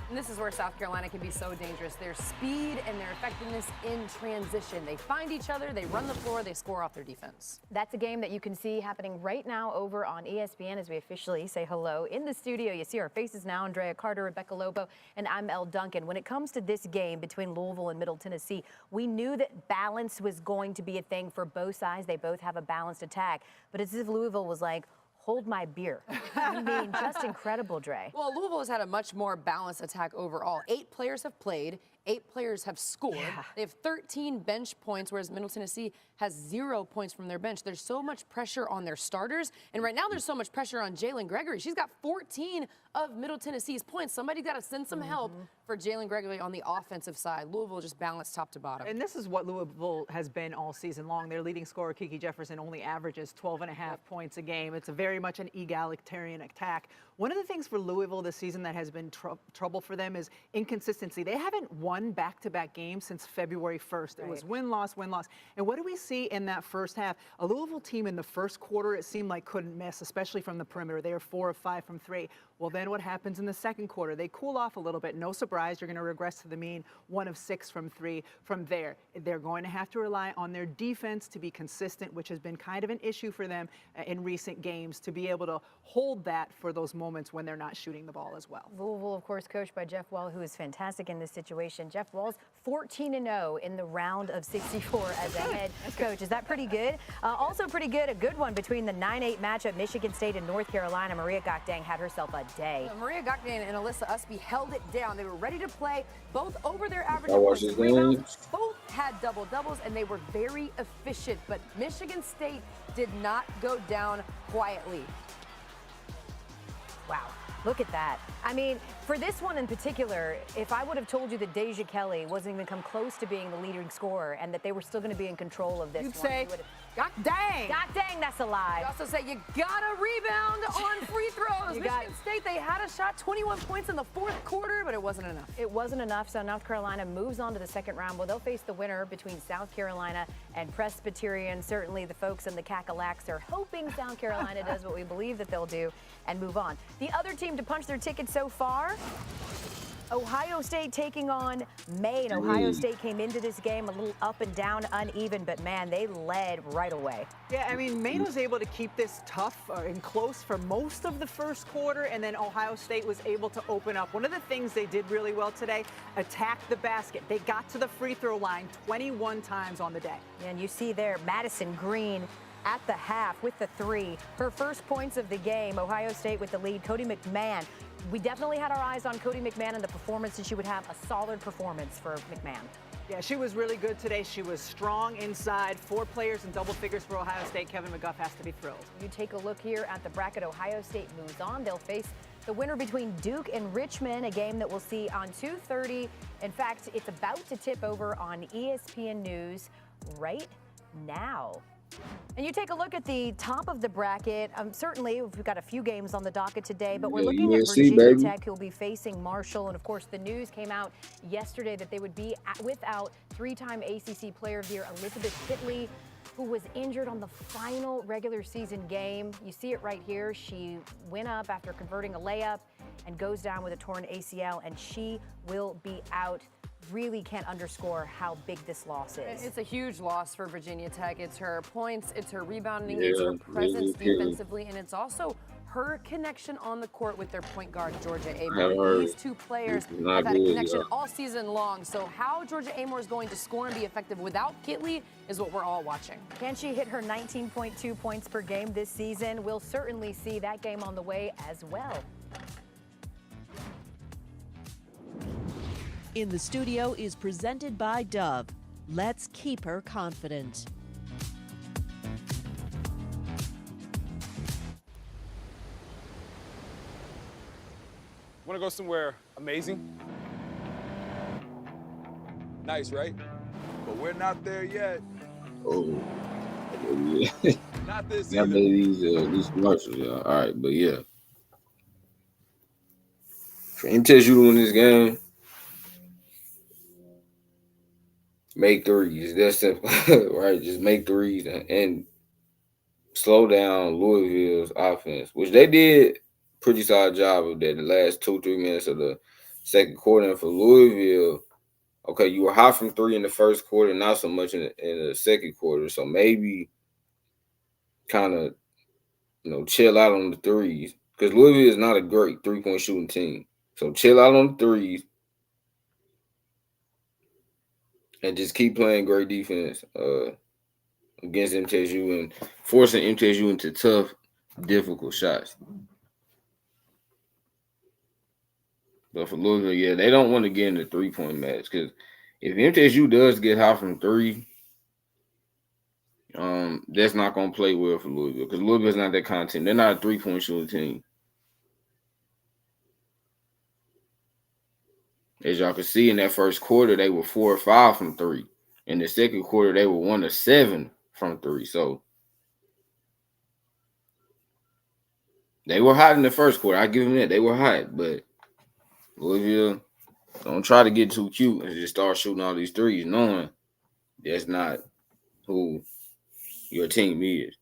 And this is where South Carolina can be so dangerous. Their speed and their effectiveness in transition. They find each other, they run the floor, they score off their defense. That's a game that you can see happening right now over on ESPN as we officially say hello. In the studio, you see our faces now, Andrea Carter, Rebecca Lobo, and I'm Elle Duncan. When it comes to this game between Louisville and Middle Tennessee, we knew that balance was going to be a thing for both sides. They both have a balanced attack. But it's as if Louisville was like, hold my beer. I mean, just incredible, Dre. Well, Louisville has had a much more balanced attack overall. 8 players have played, 8 players have scored. Yeah. They have 13 bench points, whereas Middle Tennessee has 0 points from their bench. There's so much pressure on their starters, and right now there's so much pressure on Jalen Gregory. She's got 14 of Middle Tennessee's points. Somebody's got to send some help for Jalen Gregory on the offensive side. Louisville just balanced top to bottom. And this is what Louisville has been all season long. Their leading scorer, Kiki Jefferson, only averages 12.5 points a game. It's a very much an egalitarian attack. One of the things for Louisville this season that has been trouble for them is inconsistency. They haven't won back-to-back games since February 1st. It was win-loss, win-loss. And what do we see in that first half? A Louisville team in the first quarter, it seemed like couldn't miss, especially from the perimeter. They were 4 of 5 from 3. Well, then what happens in the second quarter? They cool off a little bit. No surprise, you're going to regress to the mean, 1 of 6 from 3 from there. They're going to have to rely on their defense to be consistent, which has been kind of an issue for them in recent games, to be able to hold that for those moments when they're not shooting the ball as well. Louisville, of course, coached by Jeff Wall, who is fantastic in this situation. Jeff Wall's 14-0 in the round of 64 as a head coach. Is that pretty good? Also pretty good, a good one between the 9-8 matchup, Michigan State and North Carolina. Maria Gokdang had herself a day. Maria Gokdang and Alyssa Usby held it down. They were ready to play, both over their average watched points this and game. rebounds. Both had double-doubles, and they were very efficient. But Michigan State did not go down quietly. Wow. Look at that. I mean, for this one in particular, if I would have told you that Deja Kelly wasn't even come close to being the leading scorer and that they were still going to be in control of this You'd one, say, God dang! God dang, that's a lie. You also say you gotta rebound on free throws. Michigan State, they had a shot, 21 points in the fourth quarter, but it wasn't enough. It wasn't enough, so North Carolina moves on to the second round. Well, they'll face the winner between South Carolina and Presbyterian. Certainly the folks in the Cackalax are hoping South Carolina does what we believe that they'll do and move on. The other team to punch their ticket so far, Ohio State taking on Maine. Ohio State came into this game a little up and down, uneven, but man, they led right away. Yeah, I mean, Maine was able to keep this tough and close for most of the first quarter, and then Ohio State was able to open up. One of the things they did really well today, attack the basket. They got to the free throw line 21 times on the day. And you see there, Madison Green at the half with the 3. Her first points of the game, Ohio State with the lead. Cody McMahon. We definitely had our eyes on Cody McMahon and the performance, and she would have a solid performance for McMahon. Yeah, she was really good today. She was strong inside. 4 players in double figures for Ohio State. Kevin McGuff has to be thrilled. You take a look here at the bracket. Ohio State moves on. They'll face the winner between Duke and Richmond, a game that we'll see on 2:30. In fact, it's about to tip over on ESPN News right now. And you take a look at the top of the bracket. Certainly, we've got a few games on the docket today, but we're looking at Virginia Tech, who'll be facing Marshall. And, of course, the news came out yesterday that they would be without 3-time ACC Player of the Year Elizabeth Hitley, who was injured on the final regular season game. You see it right here. She went up after converting a layup and goes down with a torn ACL, and she will be out. Really can't underscore how big this loss is. It's a huge loss for Virginia Tech. It's her points, it's her rebounding, it's her presence defensively, and it's also her connection on the court with their point guard, Georgia I Amore. heard These two players it's not have had a good, connection y'all. all season long. So how Georgia Amore is going to score and be effective without Kitley is what we're all watching. Can she hit her 19.2 points per game this season? We'll certainly see that game on the way as well. In the Studio is presented by Dove. Let's keep her confident. Want to go somewhere amazing? Nice, right? But we're not there yet. Oh, yeah. Not this Gotta either. play these commercials, y'all. All right, but yeah. For MTSU to win this game, make threes. That's simple, right? Just make threes and slow down Louisville's offense, which they did pretty solid job of that the last 2-3 minutes of the second quarter. And for Louisville, okay, you were hot from three in the first quarter, not so much in the second quarter. So maybe kind of, chill out on the threes because Louisville is not a great three-point shooting team. So chill out on the threes and just keep playing great defense against MTSU and forcing MTSU into tough, difficult shots. But for Louisville, yeah, they don't want to get in the three-point match because if MTSU does get hot from three, that's not going to play well for Louisville because Louisville's not that kind of team. They're not a three-point shooting team. As y'all can see in that first quarter, they were 4 or 5 from three. In the second quarter, they were 1 of 7 from three. So they were hot in the first quarter. I give them that. They were hot, but Louisville, don't try to get too cute and just start shooting all these threes, knowing that's not who your team is.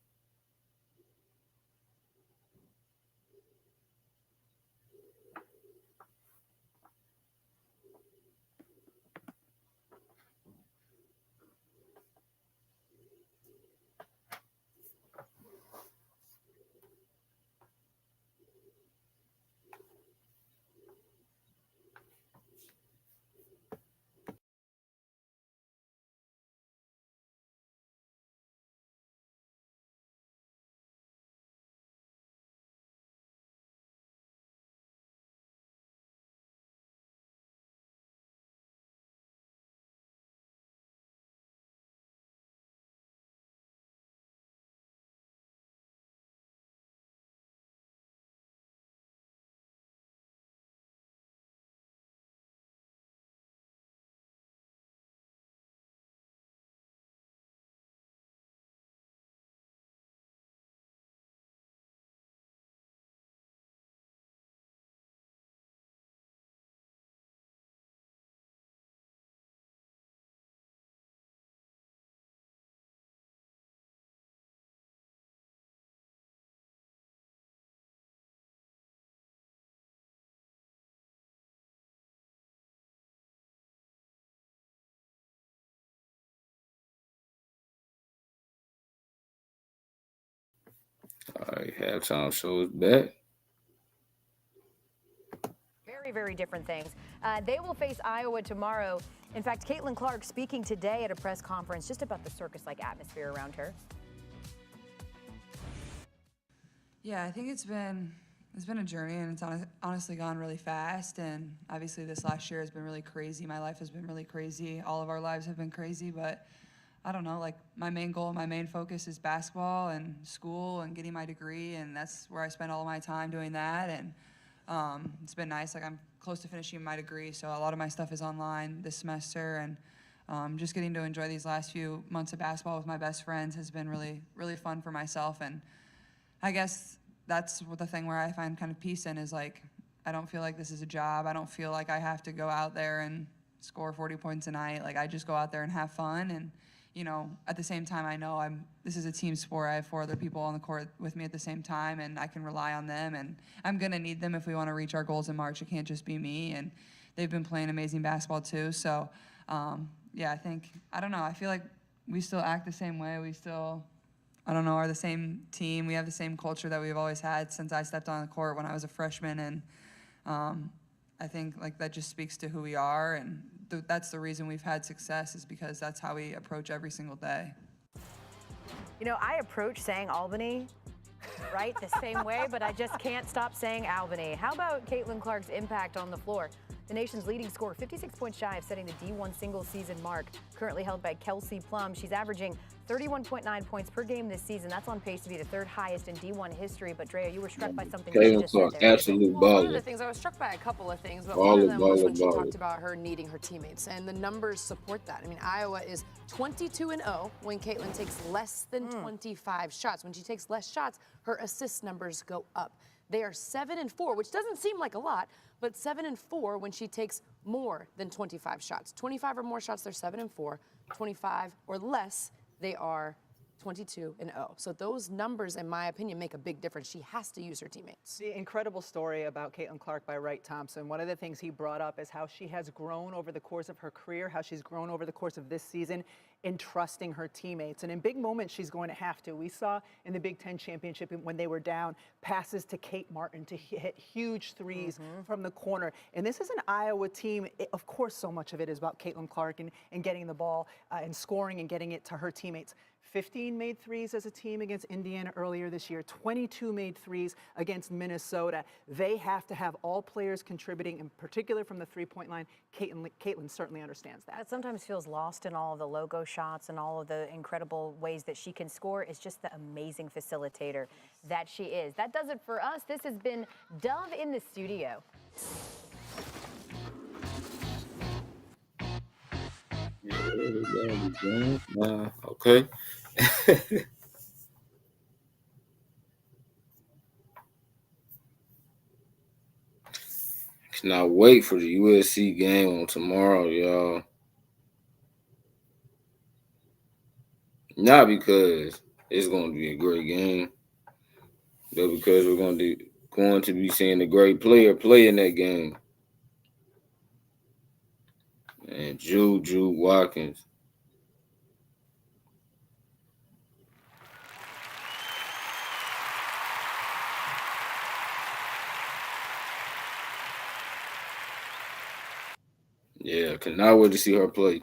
All right, halftime show is back. Very, very different things. They will face Iowa tomorrow. In fact, Caitlin Clark speaking today at a press conference just about the circus-like atmosphere around her. Yeah, I think it's been a journey, and it's honestly gone really fast. And obviously, this last year has been really crazy. My life has been really crazy. All of our lives have been crazy, but I don't know, like my main goal, my main focus is basketball and school and getting my degree, and that's where I spend all of my time doing that. And it's been nice. Like I'm close to finishing my degree, so a lot of my stuff is online this semester, and just getting to enjoy these last few months of basketball with my best friends has been really, really fun for myself. And I guess that's the thing where I find kind of peace in is like I don't feel like this is a job. I don't feel like I have to go out there and score 40 points a night. Like I just go out there and have fun. And at the same time, I know this is a team sport. I have 4 other people on the court with me at the same time, and I can rely on them. And I'm going to need them if we want to reach our goals in March. It can't just be me. And they've been playing amazing basketball too. So, yeah, I don't know. I feel like we still act the same way. We still I don't know, are the same team. We have the same culture that we've always had since I stepped on the court when I was a freshman, and I think like that just speaks to who we are, and that's the reason we've had success, is because that's how we approach every single day. You know, I approach saying Albany, right, the same way, but I just can't stop saying Albany. How about Caitlin Clark's impact on the floor? The nation's leading scorer, 56 points shy of setting the D1 single season mark, currently held by Kelsey Plum. She's averaging 31.9 points per game this season. That's on pace to be the third highest in D1 history. But Drea, you were struck by something that she just said there. Absolute Well, one of the baller. things, I was struck by a couple of things, but one of them was when she talked about her needing her teammates, and the numbers support that. I mean, Iowa is 22-0 when Caitlin takes less than 25 shots. When she takes less shots, her assist numbers go up. They are 7-4, which doesn't seem like a lot, but 7-4 when she takes more than 25 shots. 25 or more shots, they're 7-4. 25 or less, they are 22-0. So those numbers, in my opinion, make a big difference. She has to use her teammates. The incredible story about Caitlin Clark by Wright Thompson. One of the things he brought up is how she has grown over the course of her career, how she's grown over the course of this season in trusting her teammates. And in big moments, she's going to have to. We saw in the Big Ten Championship when they were down, passes to Kate Martin to hit huge threes from the corner. And this is an Iowa team. Of course, so much of it is about Caitlin Clark and getting the ball and scoring and getting it to her teammates. 15 made threes as a team against Indiana earlier this year, 22 made threes against Minnesota. They have to have all players contributing, in particular from the three-point line. Caitlin certainly understands that. That sometimes feels lost in all of the logo shots and all of the incredible ways that she can score. Is just the amazing facilitator that she is. That does it for us. This has been Dove in the studio. Okay. Cannot wait for the USC game on tomorrow, y'all. Not because it's going to be a great game, but because we're going to be seeing a great player play in that game. And Juju Watkins. Yeah, cannot wait to see her play.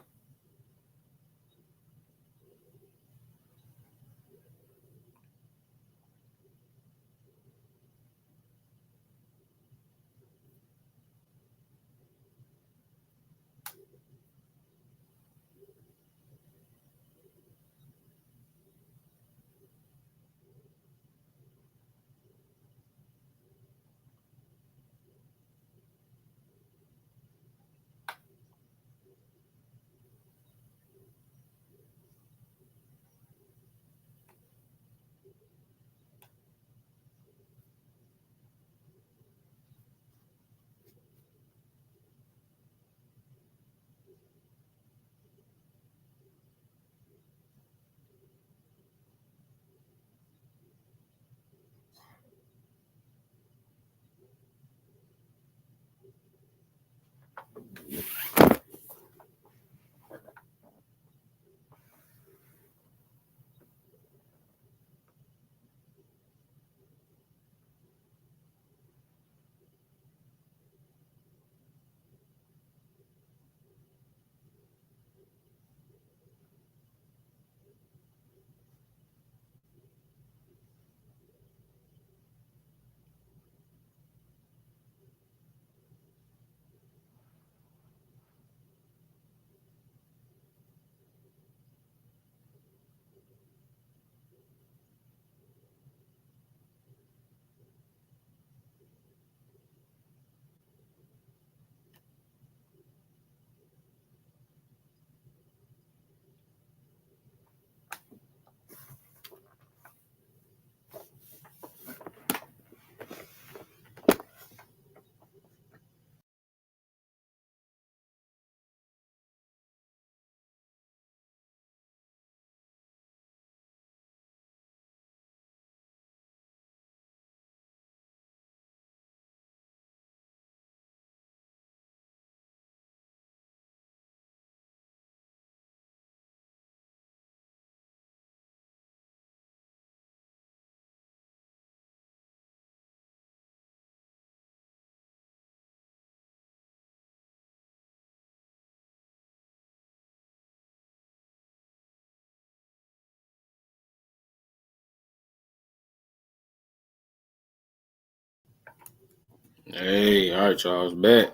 Hey, all right, Charles, back.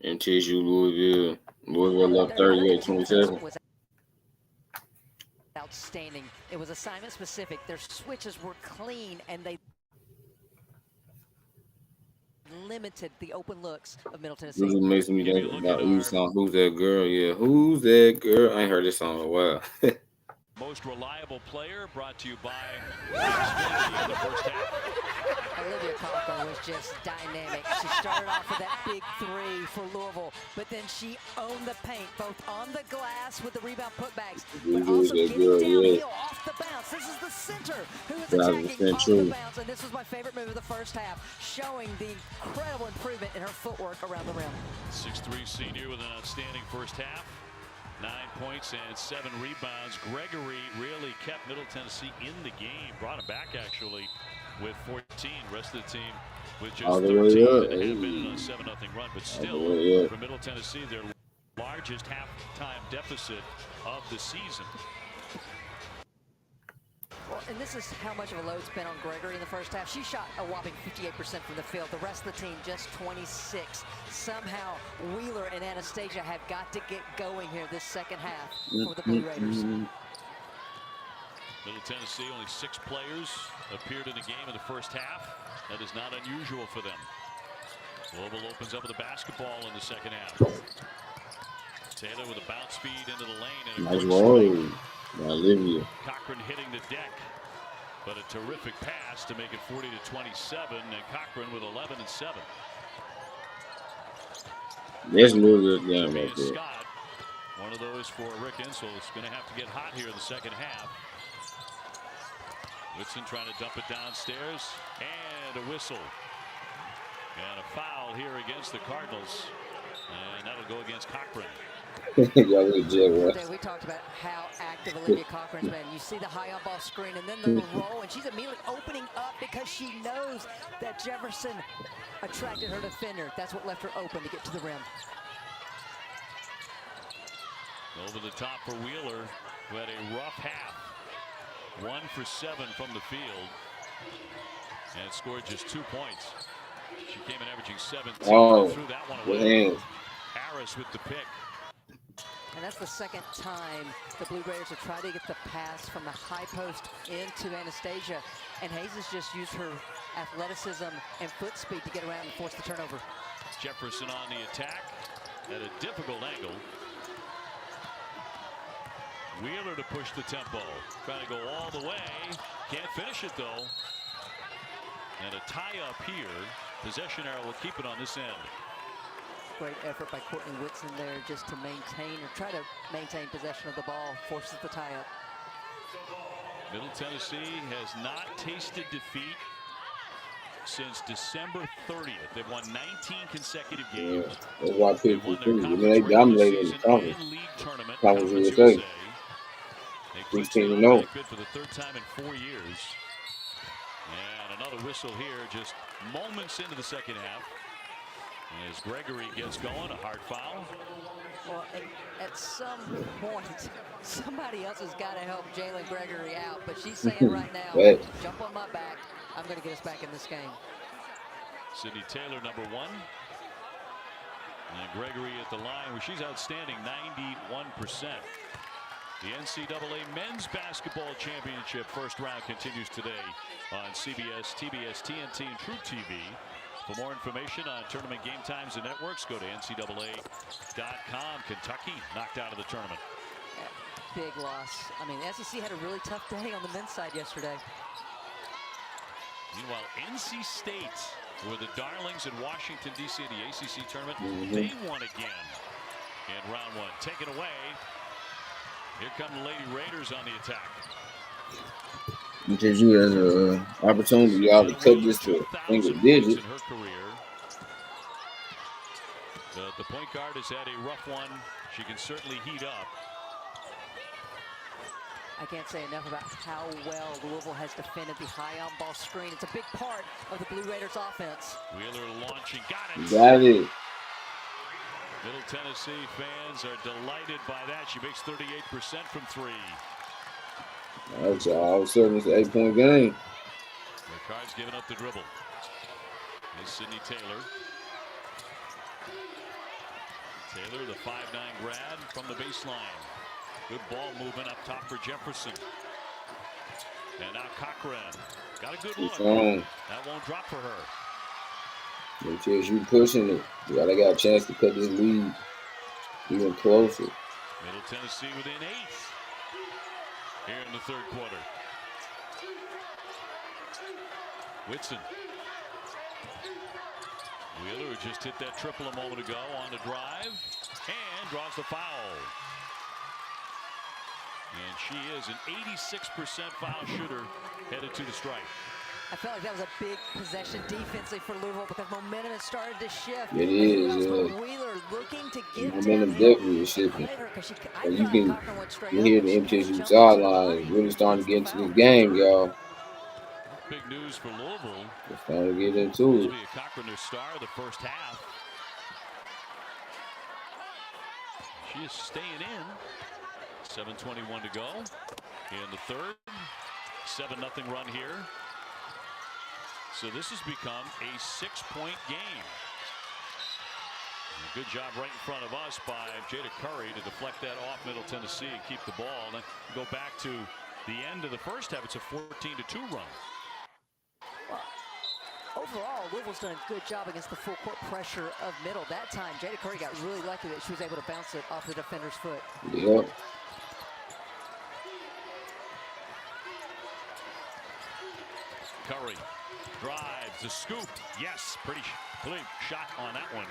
MTSU, Louisville. Louisville up 38-27. Was outstanding. It was assignment specific. Their switches were clean, and they limited the open looks of Middle Tennessee. This makes me think about who's that girl? Yeah, who's that girl? I ain't heard this song in a while. Most reliable player brought to you by Xfinity in the first half. Olivia Cochran was just dynamic. She started off with that big three for Louisville, but then she owned the paint, both on the glass with the rebound putbacks, but also getting downhill off the bounce. This is the center who is attacking off the bounce, and this was my favorite move of the first half, showing the incredible improvement in her footwork around the rim. 6'3" senior with an outstanding first half. 9 points and 7 rebounds. Gregory really kept Middle Tennessee in the game. Brought him back, actually, with 14. Rest of the team with just 13 and have been in a 7-0 run. But still, for Middle Tennessee, their largest halftime deficit of the season. Well, and this is how much of a load's been on Gregory in the first half. She shot a whopping 58% from the field. The rest of the team just 26. Somehow Wheeler and Anastasia have got to get going here this second half for the Blue Raiders. Middle Tennessee, only 6 players appeared in the game in the first half. That is not unusual for them. Louisville opens up with a basketball in the second half. Taylor with a bounce feed into the lane. And nice roll. Olivia. Cochran hitting the deck, but a terrific pass to make it 40-27, and Cochran with 11 and 7. Let's move this down right there. Scott, one of those for Rick Insel, is going to have to get hot here in the second half. Whitson trying to dump it downstairs, and a whistle. And a foul here against the Cardinals, and that'll go against Cochran. We talked about how active Olivia Cochran's been. You see the high up ball screen and then the roll, and she's immediately opening up because she knows that Jefferson attracted her defender. That's what left her open to get to the rim. Over the top for Wheeler, who had a rough half. 1 for 7 from the field, and scored just 2 points. She came in averaging 17. Threw that one away. Harris with the pick. And that's the second time the Blue Raiders have tried to get the pass from the high post into Anastasia. And Hayes has just used her athleticism and foot speed to get around and force the turnover. Jefferson on the attack at a difficult angle. Wheeler to push the tempo. Trying to go all the way. Can't finish it, though. And a tie-up here. Possession arrow will keep it on this end. Great effort by Courtney Whitson there just to maintain or try to maintain possession of the ball, forces the tie-up. Middle Tennessee has not tasted defeat since December 30th. They've won 19 consecutive games. That's why people think they dominated the conference. Conference USA. They 16-0. Good for the 3rd time in 4 years. And another whistle here, just moments into the second half. As Gregory gets going, a hard foul. Well, at some point, somebody else has got to help Jalen Gregory out. But she's saying right now, jump on my back. I'm going to get us back in this game. Sydney Taylor, number 1. And Gregory at the line, where she's outstanding, 91%. The NCAA Men's Basketball Championship first round continues today on CBS, TBS, TNT, and True TV. For more information on tournament game times and networks, go to NCAA.com. Kentucky knocked out of the tournament. Big loss. I mean, SEC had a really tough day on the men's side yesterday. Meanwhile, NC State were the darlings in Washington, D.C. in the ACC tournament. They won again in round 1. Taken away. Here come the Lady Raiders on the attack. Because you has an opportunity, y'all, to cut this to a single digit. In her career. The point guard has had a rough one. She can certainly heat up. I can't say enough about how well Louisville has defended the high on-ball screen. It's a big part of the Blue Raiders offense. Wheeler launching, got it. Got it. Middle Tennessee fans are delighted by that. She makes 38% from 3. All of a sudden, it's an 8-point game. Ricard's giving up the dribble. is Sydney Taylor. Taylor, the 5'9" grad from the baseline. Good ball movement up top for Jefferson. And now Cochran. Got a good look. That won't drop for her. MTSU pushing it. They got a chance to cut this lead even closer. Middle Tennessee within 8 here in the third quarter. Whitson. Wheeler, who just hit that triple a moment ago, on the drive and draws the foul. And she is an 86% foul shooter headed to the strike. I felt like that was a big possession defensively for Louisville because momentum has started to shift. It is, Wheeler looking to get momentum downhill. definitely is shifting. And you hear the MTSU sideline really starting to get into this game, y'all. Big news for Louisville. It's time to get into it. Olivia Cochran, their star of the first half. She is staying in. 7:21 to go in the third. 7-0 run here. So this has become a 6-point game. A good job right in front of us by Jada Curry to deflect that off Middle Tennessee and keep the ball. And then go back to the end of the first half. It's a 14-2 run. Well, overall, Louisville's done a good job against the full court pressure of Middle. That time, Jada Curry got really lucky that she was able to bounce it off the defender's foot. Yep. Curry drives the scoop. Yes, pretty shot on that one.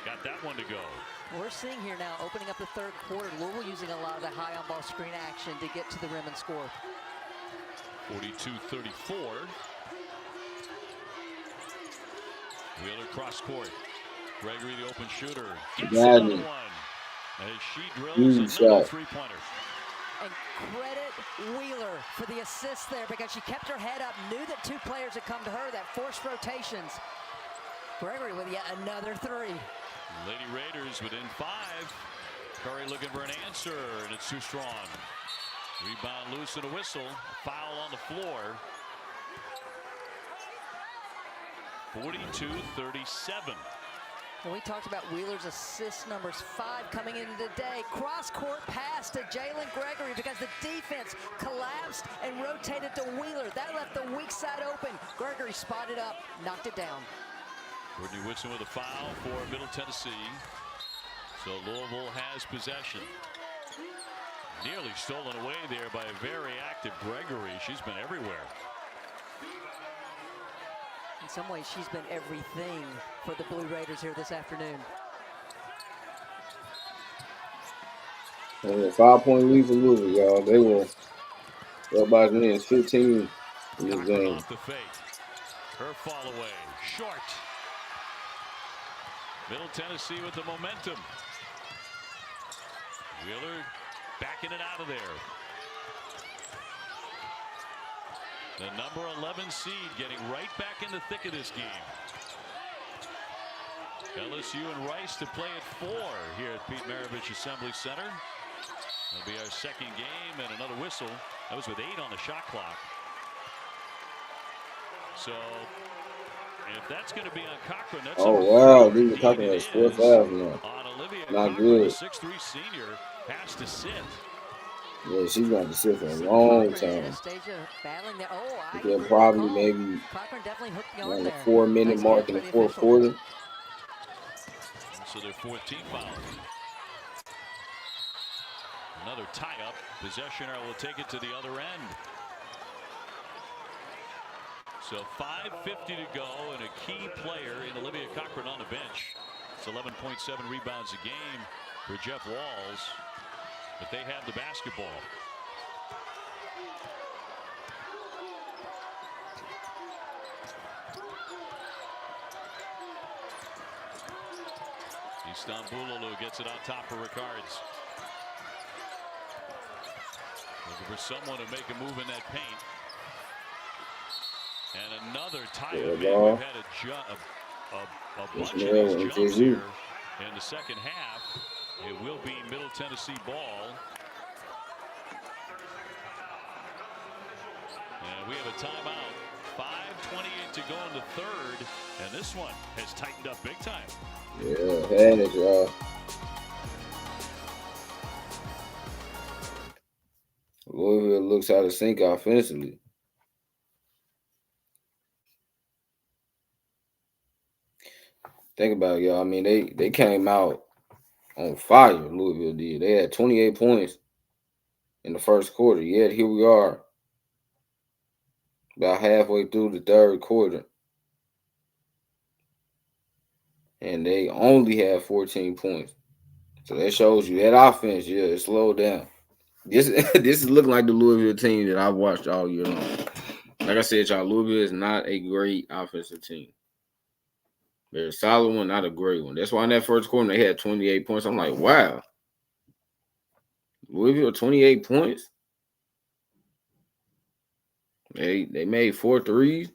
Got that one to go. We're seeing here now, opening up the third quarter, Louisville using a lot of the high on ball screen action to get to the rim and score. 42-34. Wheeler cross court. Gregory, the open shooter. Gets another one. As she drills another three-pointer. And credit Wheeler for the assist there because she kept her head up, knew that two players had come to her, that forced rotations. Gregory with yet another three. Lady Raiders within 5. Curry looking for an answer, and it's too strong. Rebound loose and a whistle. Foul on the floor. 42-37. When we talked about Wheeler's assist numbers, 5 coming into today. Cross-court pass to Jalen Gregory because the defense collapsed and rotated to Wheeler. That left the weak side open. Gregory spotted up, knocked it down. Courtney Whitson with a foul for Middle Tennessee. So Louisville has possession. Nearly stolen away there by a very active Gregory. She's been everywhere. In some ways, she's been everything for the Blue Raiders here this afternoon. And a 5-point lead for Louisville, y'all. They were everybody's winning 15 in this game. Off the fake. Her fall away. Short. Middle Tennessee with the momentum. Wheeler backing it out of there. The number 11 seed getting right back in the thick of this game. LSU and Rice to play at 4 here at Pete Maravich Assembly Center. It'll be our second game and another whistle. That was with 8 on the shot clock. So if that's going to be on Cochran, that's wow, Olivia Cochran has 4 fouls now. On Olivia Not Cochran, good. the 6'3" senior has to sit. Yeah, she's going to sit for a long time. They'll probably maybe around the 4-minute mark in the fourth quarter. So their 4th team foul. Another tie-up. Possessioner will take it to the other end. So 5:50 to go, and a key player in Olivia Cochran on the bench. It's 11.7 rebounds a game for Jeff Walls, but they have the basketball. Istanbuloglu gets it on top for Ricards. Looking for someone to make a move in that paint. And another tie-up. We've had a bunch of these jumps here in the second half. It will be Middle Tennessee ball. And we have a timeout. 4:28 to go in the third, and this one has tightened up big time. Yeah, had it, y'all. Louisville looks out of sync offensively. Think about it, y'all. I mean, they came out on fire. Louisville did. They had 28 points in the first quarter. Yet here we are, about halfway through the third quarter, and they only have 14 points. So that shows you that offense, yeah, it slowed down. This is looking like the Louisville team that I've watched all year long. Like I said, y'all, Louisville is not a great offensive team. They're a solid one, not a great one. That's why in that first quarter they had 28 points. I'm like, wow. Louisville 28 points. They made 4 threes,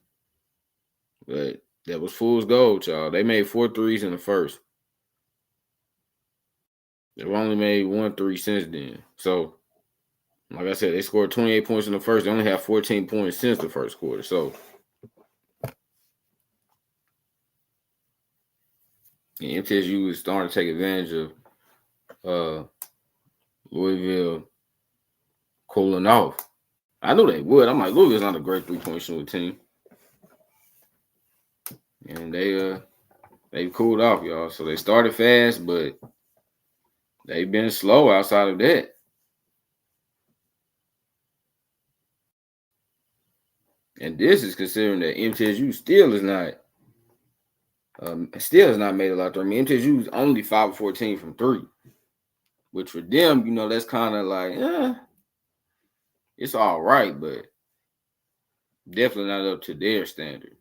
but that was fool's gold, y'all. They made 4 threes in the first. They've only made 1 3 since then. So, like I said, they scored 28 points in the first. They only have 14 points since the first quarter. So, yeah, MTSU is starting to take advantage of Louisville cooling off. I knew they would. I'm like, Louisville's not a great 3-point shooting team. And they cooled off, y'all. So they started fast, but they've been slow outside of that. And this is considering that MTSU still has not made a lot of three. I mean, MTSU is only 5 of 14 from 3. Which for them, you know, that's kind of like, it's all right, but definitely not up to their standard.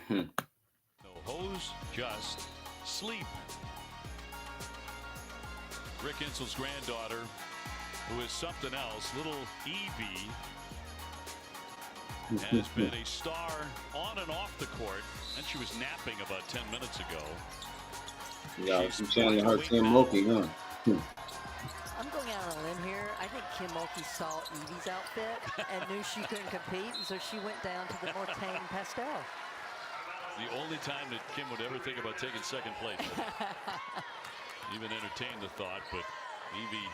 No hose, just sleep. Rick Insel's granddaughter, who is something else, little Evie, has been a star on and off the court, and she was napping about 10 minutes ago. Yeah, I'm telling her Kim Mulkey, huh? I'm going out on a limb here. I think Kim Mulkey saw Evie's outfit and knew she couldn't compete, and so she went down to the more tame pastel. The only time that Kim would ever think about taking second place. Even entertain the thought, but Evie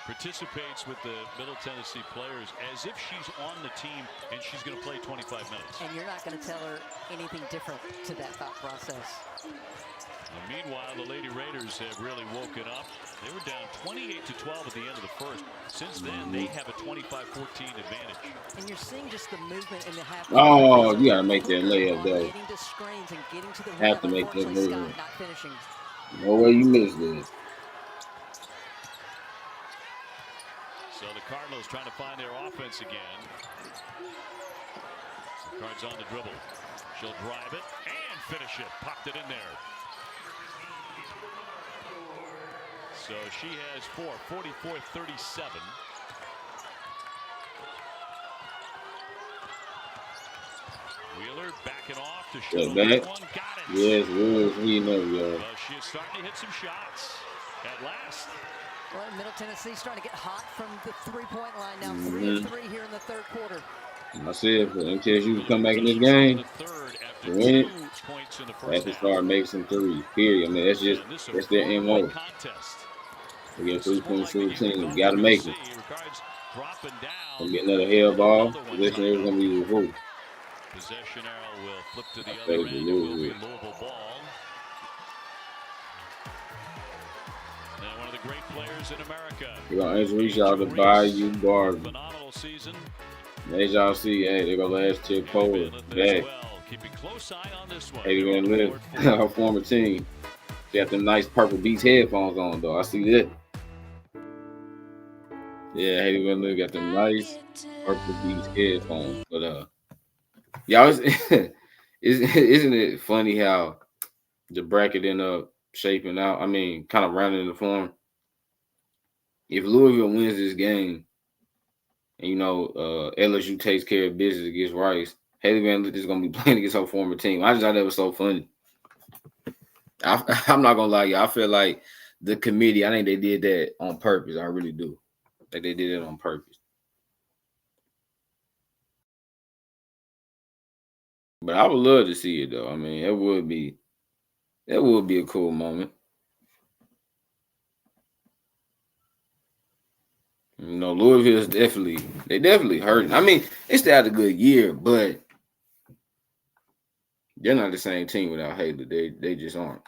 participates with the Middle Tennessee players as if she's on the team and she's going to play 25 minutes. And you're not going to tell her anything different to that thought process. And meanwhile, the Lady Raiders have really woken up. They were down 28-12 at the end of the first. Since then, they have a 25-14 advantage. And you're seeing just the movement in the half. Oh, you gotta make that layup, though. Getting to screens and getting to the have to make that movement. Not finishing. No way you missed this. So the Cardinals trying to find their offense again. The Cards on the dribble. She'll drive it and finish it. Popped it in there. So she has 44-37. Wheeler backing off to shoot one. Got it. Yes, we know, Well, she is starting to hit some shots at last. Well, Middle Tennessee starting to get hot from the three-point line now. 3 of 3 here in the third quarter. I said, for MTSU to come back in this game, to win it, they have to start making some threes, period. I mean, that's their MO. Against 3-point shooting team, you got to make it. Gonna get another hell ball. Position is gonna be the hoop. Possession arrow will flip to the other end. It will be Louisville ball. Now one of the great players in America. We're gonna reach out to Bayou Garden. Phenomenal season. As y'all see, hey, they go last tip forward. Back. Keeping close eye on this one. 81 Live, her former team. She got them nice purple Beats headphones on, though. I see that. Yeah, Haiti Van Live got them nice purple Beats headphones. But y'all, isn't it funny how the bracket ended up shaping out? I mean, kind of rounding the form. If Louisville wins this game, and LSU takes care of business against Rice, Haley Van Lith is gonna be playing against her former team. I just thought that was so funny. I'm not gonna lie, y'all. I feel like the committee, I think they did that on purpose. I really do. Like they did it on purpose. But I would love to see it though. I mean, it would be a cool moment. Louisville is definitely hurting. I mean, they still had a good year, but they're not the same team without Haley. They just aren't.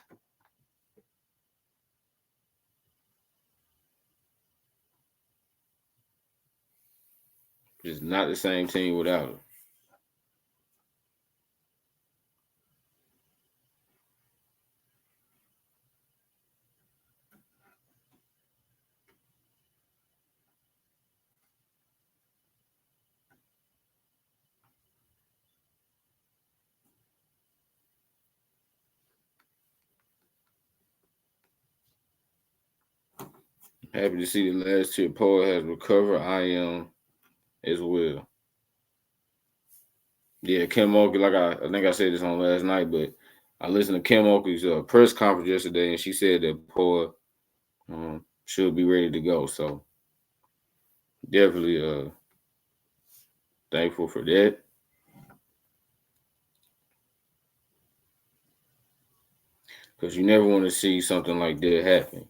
Just not the same team without her. Happy to see the last two poet has recovered. I am as well. Yeah, Kim Oakley, like I think I said this on last night, but I listened to Kim Oakley's press conference yesterday, and she said that poet should be ready to go. So definitely thankful for that. Because you never want to see something like that happen.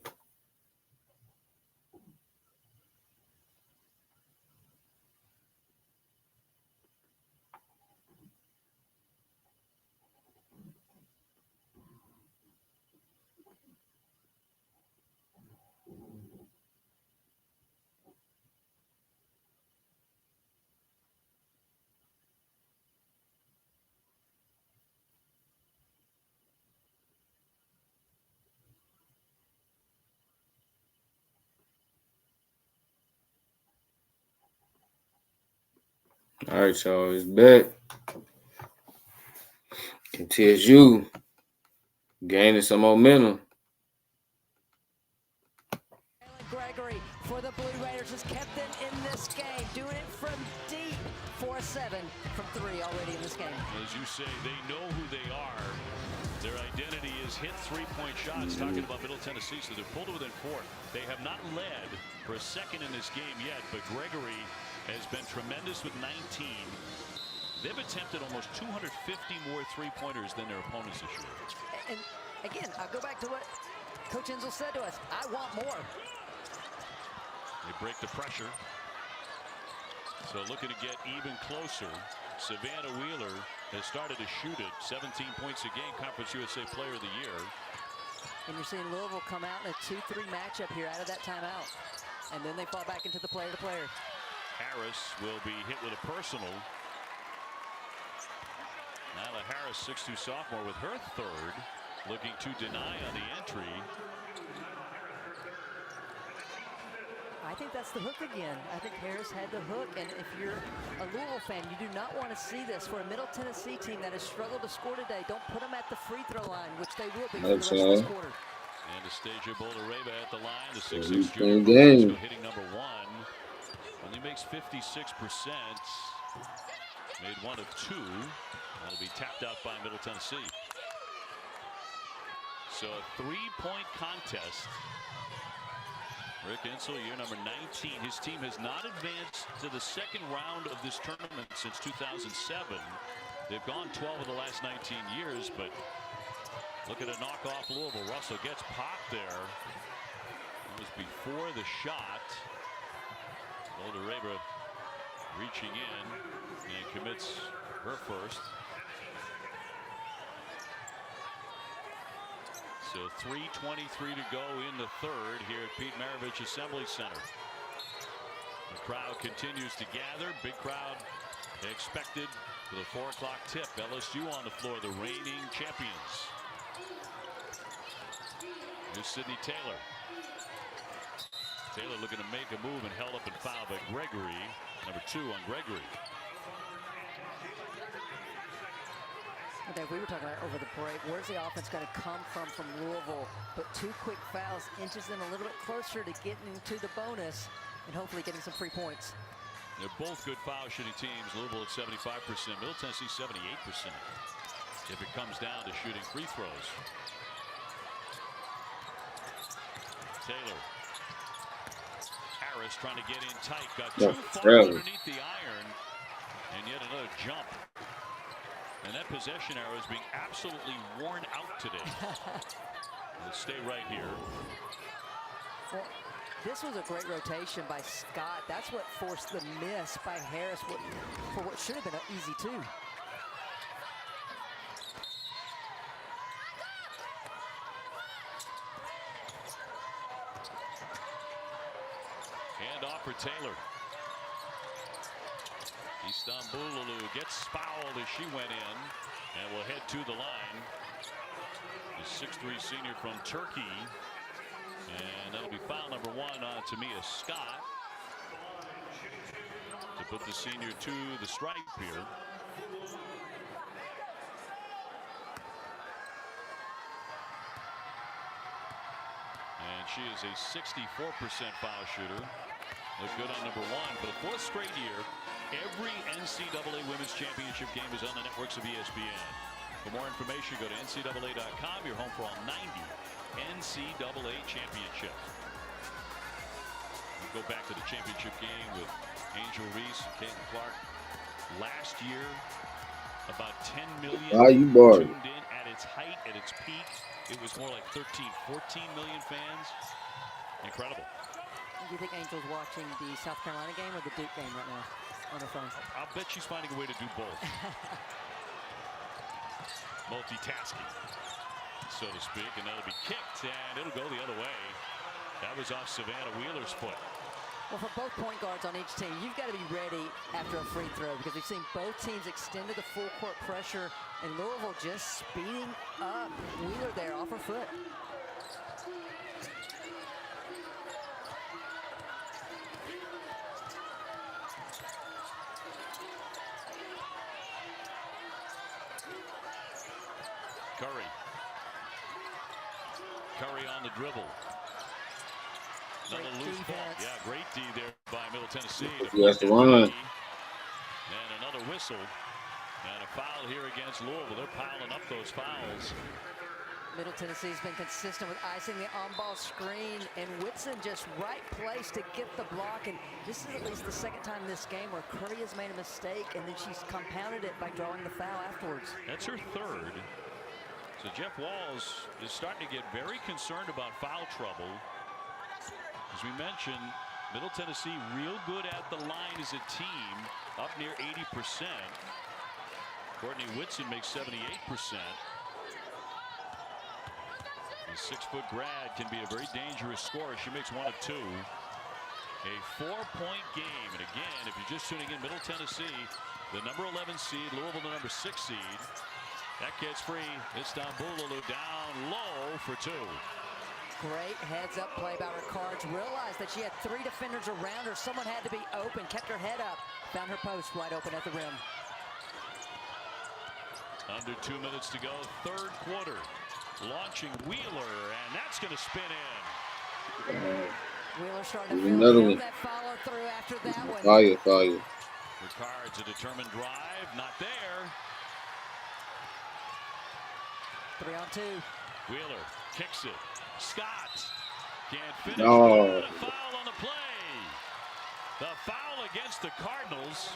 All right, y'all, it's back. MTSU gaining some momentum. Gregory for the Blue Raiders has kept them in this game, doing it from deep. 4-7 from 3 already in this game. As you say, they know who they are. Their identity is hit three-point shots. Talking about Middle Tennessee, so they're pulled within 4. They have not led for a second in this game yet, but Gregory has been tremendous with 19. They've attempted almost 250 more three-pointers than their opponents this year. And again, I'll go back to what Coach Insel said to us. I want more. They break the pressure. So looking to get even closer. Savannah Wheeler has started to shoot it. 17 points a game, Conference USA Player of the Year. And you're seeing Louisville come out in a 2-3 matchup here out of that timeout. And then they fall back into the player-to-player. Harris will be hit with a personal. Nyla Harris, 6'2" sophomore, with her third, looking to deny on the entry. I think that's the hook again. I think Harris had the hook, and if you're a Louisville fan, you do not want to see this for a Middle Tennessee team that has struggled to score today. Don't put them at the free throw line, which they will be for the rest of this quarter. Anastasia Boldareva at the line, the 6'6" junior hitting number 1. Only makes 56%. Made 1 of 2. That'll be tapped out by Middle Tennessee. So a 3-point contest. Rick Insel, year number 19. His team has not advanced to the second round of this tournament since 2007. They've gone 12 of the last 19 years, but look at a knock off Louisville. Russell gets popped there. That was before the shot. Boldareva reaching in and commits her first. So 3:23 to go in the third here at Pete Maravich Assembly Center. The crowd continues to gather. Big crowd expected for the 4 o'clock tip. LSU on the floor, the reigning champions. Here's Sydney Taylor. Taylor looking to make a move and held up and fouled by Gregory. Number 2 on Gregory. Okay, we were talking about over the break. Where's the offense going to come from Louisville? But 2 quick fouls inches them a little bit closer to getting to the bonus and hopefully getting some free points. They're both good foul shooting teams. Louisville at 75%, Middle Tennessee 78%. If it comes down to shooting free throws. Taylor. Harris trying to get in tight. Got too far underneath the iron. And yet another jump. And that possession arrow is being absolutely worn out today. Let's stay right here. Well, this was a great rotation by Scott. That's what forced the miss by Harris for what should have been an easy 2. Hand off for Taylor. Istanbululu gets fouled as she went in and will head to the line. The 6'3" senior from Turkey. And that'll be foul number 1 on Tamia Scott to put the senior to the stripe here. And she is a 64% foul shooter. Look good on number 1 for the 4th straight year. Every NCAA Women's Championship game is on the networks of ESPN. For more information, go to ncaa.com. Your home for all 90 NCAA championships. We'll go back to the championship game with Angel Reese and Caitlin Clark. Last year, about 10 million tuned in at its height, at its peak. It was more like 13, 14 million fans. Incredible. Do you think Angel's watching the South Carolina game or the Duke game right now on her phone? I'll bet she's finding a way to do both. Multitasking, so to speak, and that'll be kicked, and it'll go the other way. That was off Savannah Wheeler's foot. Well, for both point guards on each team, you've got to be ready after a free throw because we've seen both teams extend to the full court pressure, and Louisville just speeding up. Wheeler there off her foot. Curry on the dribble. Another loose ball. Yeah, great D there by Middle Tennessee. Yes, the one. And another whistle. And a foul here against Louisville. They're piling up those fouls. Middle Tennessee's been consistent with icing the on-ball screen, and Whitson just right place to get the block. And this is at least the 2nd time this game where Curry has made a mistake, and then she's compounded it by drawing the foul afterwards. That's her 3rd. So Jeff Walls is starting to get very concerned about foul trouble. As we mentioned, Middle Tennessee real good at the line as a team, up near 80%. Courtney Whitson makes 78%. The 6-foot grad can be a very dangerous scorer. She makes 1 of 2. A 4-point game. And again, if you're just tuning in, Middle Tennessee, the number 11 seed, Louisville the number 6 seed. That gets free. Istanbululu down low for 2. Great heads-up play by Rickards. Realized that she had 3 defenders around her. Someone had to be open. Kept her head up. Found her post wide open at the rim. Under 2 minutes to go. 3rd quarter. Launching Wheeler, and that's going to spin in. Wheeler starting to feel that follow through after that one. Fire. Rickards, a determined drive. Not there. 3 on 2. Wheeler kicks it. Scott can't finish. No. A foul on the play. The foul against the Cardinals.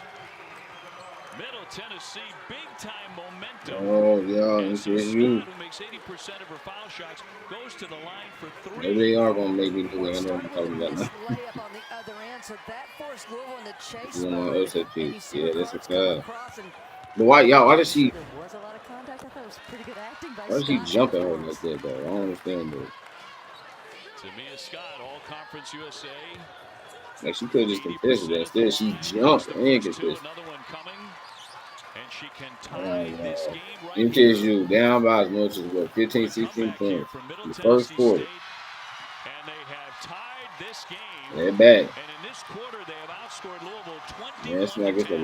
Middle Tennessee, big-time momentum. Oh, yeah. And so Scott, who makes 80% of her foul shots, goes to the line for 3. Maybe they are going to make me do it. I know what I'm talking about now. Layup on the other end, so that forced Louisville in the chase. You know, OSAP. Yeah, that's a foul. And But why does she? there was a lot of contact. I thought it was pretty good acting by Why does she Scott. jump at her like that, though? I don't understand that. Tamia Scott, All-Conference USA. Like, she could have just contested that. Instead, she jumped and contested. Another one coming, and she can tie this game right MTSU down by as much as, what, 15, 16 points in the first quarter. And they have tied this game. They're back. And in this quarter, they have outscored Louisville 21-10. Yeah, it's like it's a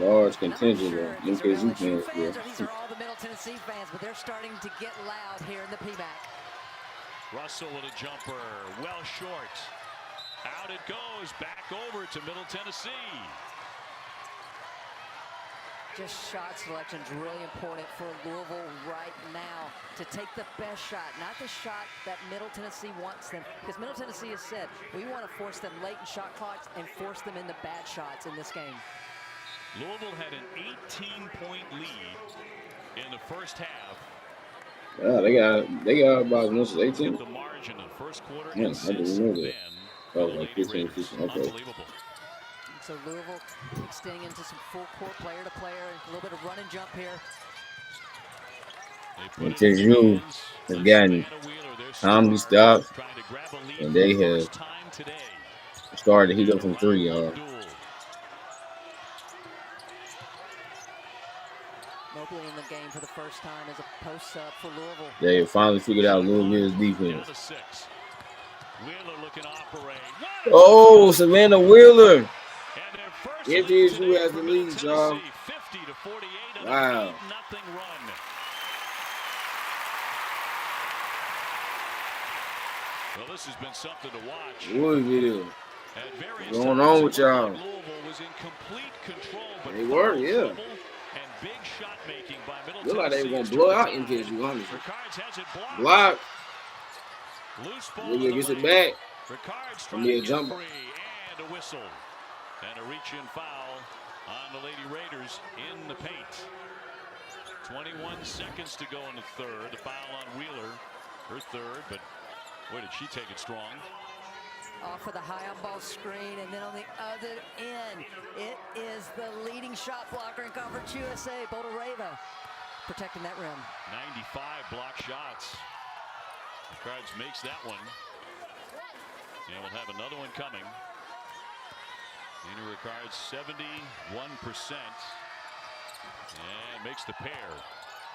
large contingent of MTSU fans here. These are all the Middle Tennessee fans, but they're starting to get loud here in the PMAC. Russell with a jumper, well short. Out it goes, back over to Middle Tennessee. Just shot selection is really important for Louisville right now to take the best shot, not the shot that Middle Tennessee wants them. Because Middle Tennessee has said, we want to force them late in shot clocks and force them into bad shots in this game. Louisville had an 18-point lead in the first half. Yeah, they got about as much as 18. The margin in the first quarter. Yeah, I didn't know that. Oh, like 15, 16. Okay. Unbelievable. So Louisville extending into some full court player to player, a little bit of run and jump here. MTSU has gotten timely stops, and they have started to heat up from 3, y'all. Mobley in the game for the first time as a post sub for Louisville. They have finally figured out Louisville's defense. Wheeler looking to operate. Oh, Savannah Wheeler. MTSU has the lead, y'all. Wow. Well, this has been something to watch. Louisville. What's going on with y'all? They were, yeah. Look like they were going to blow out MTSU, honestly. Block. Louisville gets it back. Gonna be a jumper. And a whistle. And a reach-in foul on the Lady Raiders in the paint. 21 seconds to go in the third. The foul on Wheeler, her third, but boy, did she take it strong. Off of the high on ball screen, and then on the other end, it is the leading shot blocker in Conference USA, Boldoreva, protecting that rim. 95 block shots. Cards makes that one. And we'll have another one coming. Nina Ricard's 71%. And makes the pair.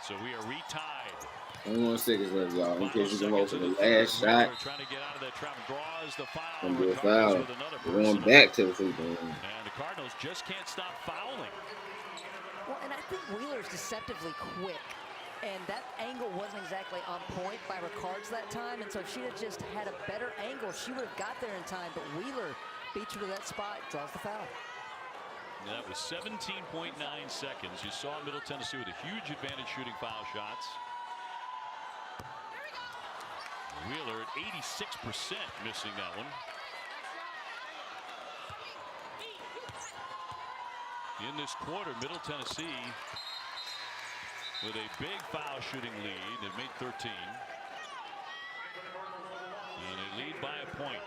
So we are retied. 21 seconds left, y'all. In case you can vote for the last shot. Trying to get out of that trap. Draws the foul. Gonna be a foul. We're going back to the free throw line. And the Cardinals just can't stop fouling. Well, and I think Wheeler's deceptively quick. And that angle wasn't exactly on point by Ricard's that time. And so if she had just had a better angle, she would have got there in time. But Wheeler beats her to that spot, draws the foul. And that was 17.9 seconds. You saw Middle Tennessee with a huge advantage shooting foul shots. Wheeler at 86% missing that one. In this quarter, Middle Tennessee with a big foul shooting lead. They've made 13. And they lead by a point.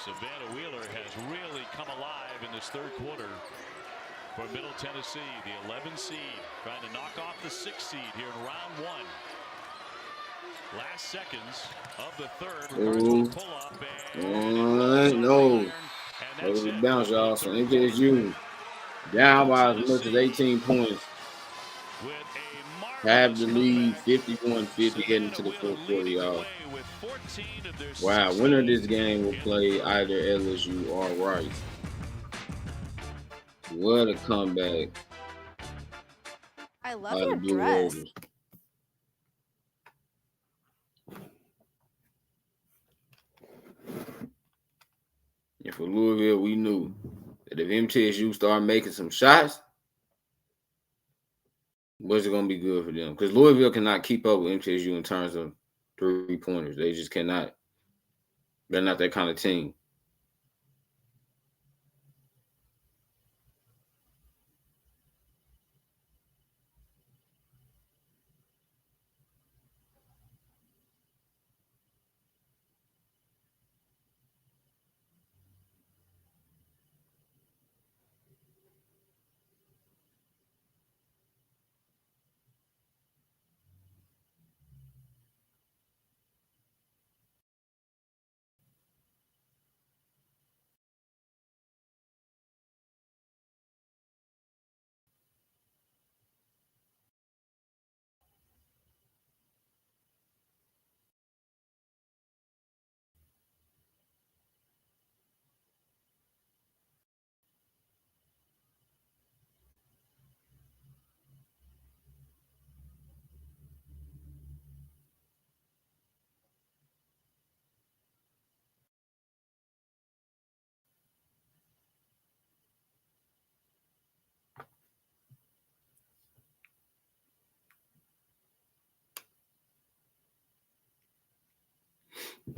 Savannah Wheeler has really come alive in this third quarter for Middle Tennessee, the 11 seed, trying to knock off the 6 seed here in round 1. Last seconds of the third. Ooh. No. That was a bounce, y'all. So MTSU down by as much as 18 points. Have the lead 51-50 heading to the fourth quarter, y'all. Wow, winner of this game will play either LSU or Rice. What a comeback. I love your dress. And for Louisville, we knew that if MTSU start making some shots, was it going to be good for them? Because Louisville cannot keep up with MTSU in terms of three-pointers. They just cannot. They're not that kind of team.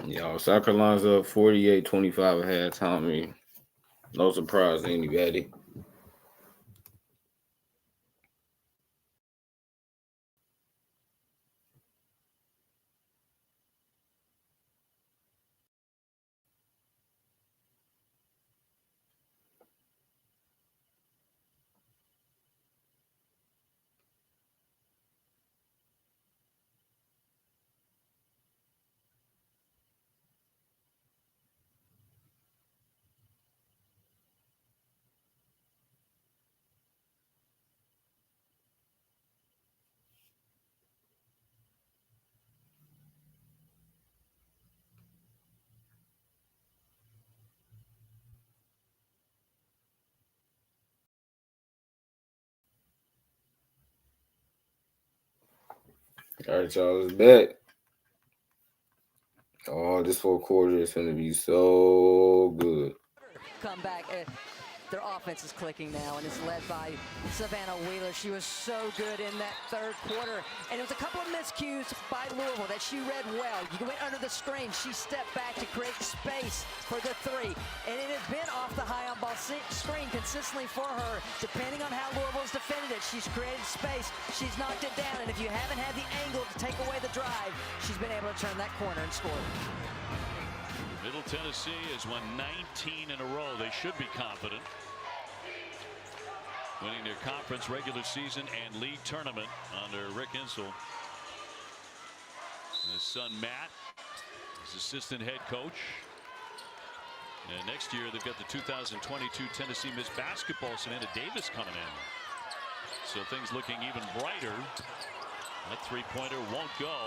Y'all, South Carolina's up 48-25 at halftime. No surprise to anybody. All right, y'all, it's back. Oh, this fourth quarter is going to be so good. Come back. Their offense is clicking now, and it's led by Savannah Wheeler. She was so good in that third quarter. And it was a couple of miscues by Louisville that she read well. You went under the screen. She stepped back to create space for the three. And it has been off the high on ball screen consistently for her. Depending on how Louisville's defended it, she's created space. She's knocked it down. And if you haven't had the angle to take away the drive, she's been able to turn that corner and score. Middle Tennessee has won 19 in a row. They should be confident. Winning their conference regular season and league tournament under Rick Insell. And his son Matt is assistant head coach. And next year they've got the 2022 Tennessee Miss Basketball, Savannah Davis, coming in. So things looking even brighter. That three-pointer won't go.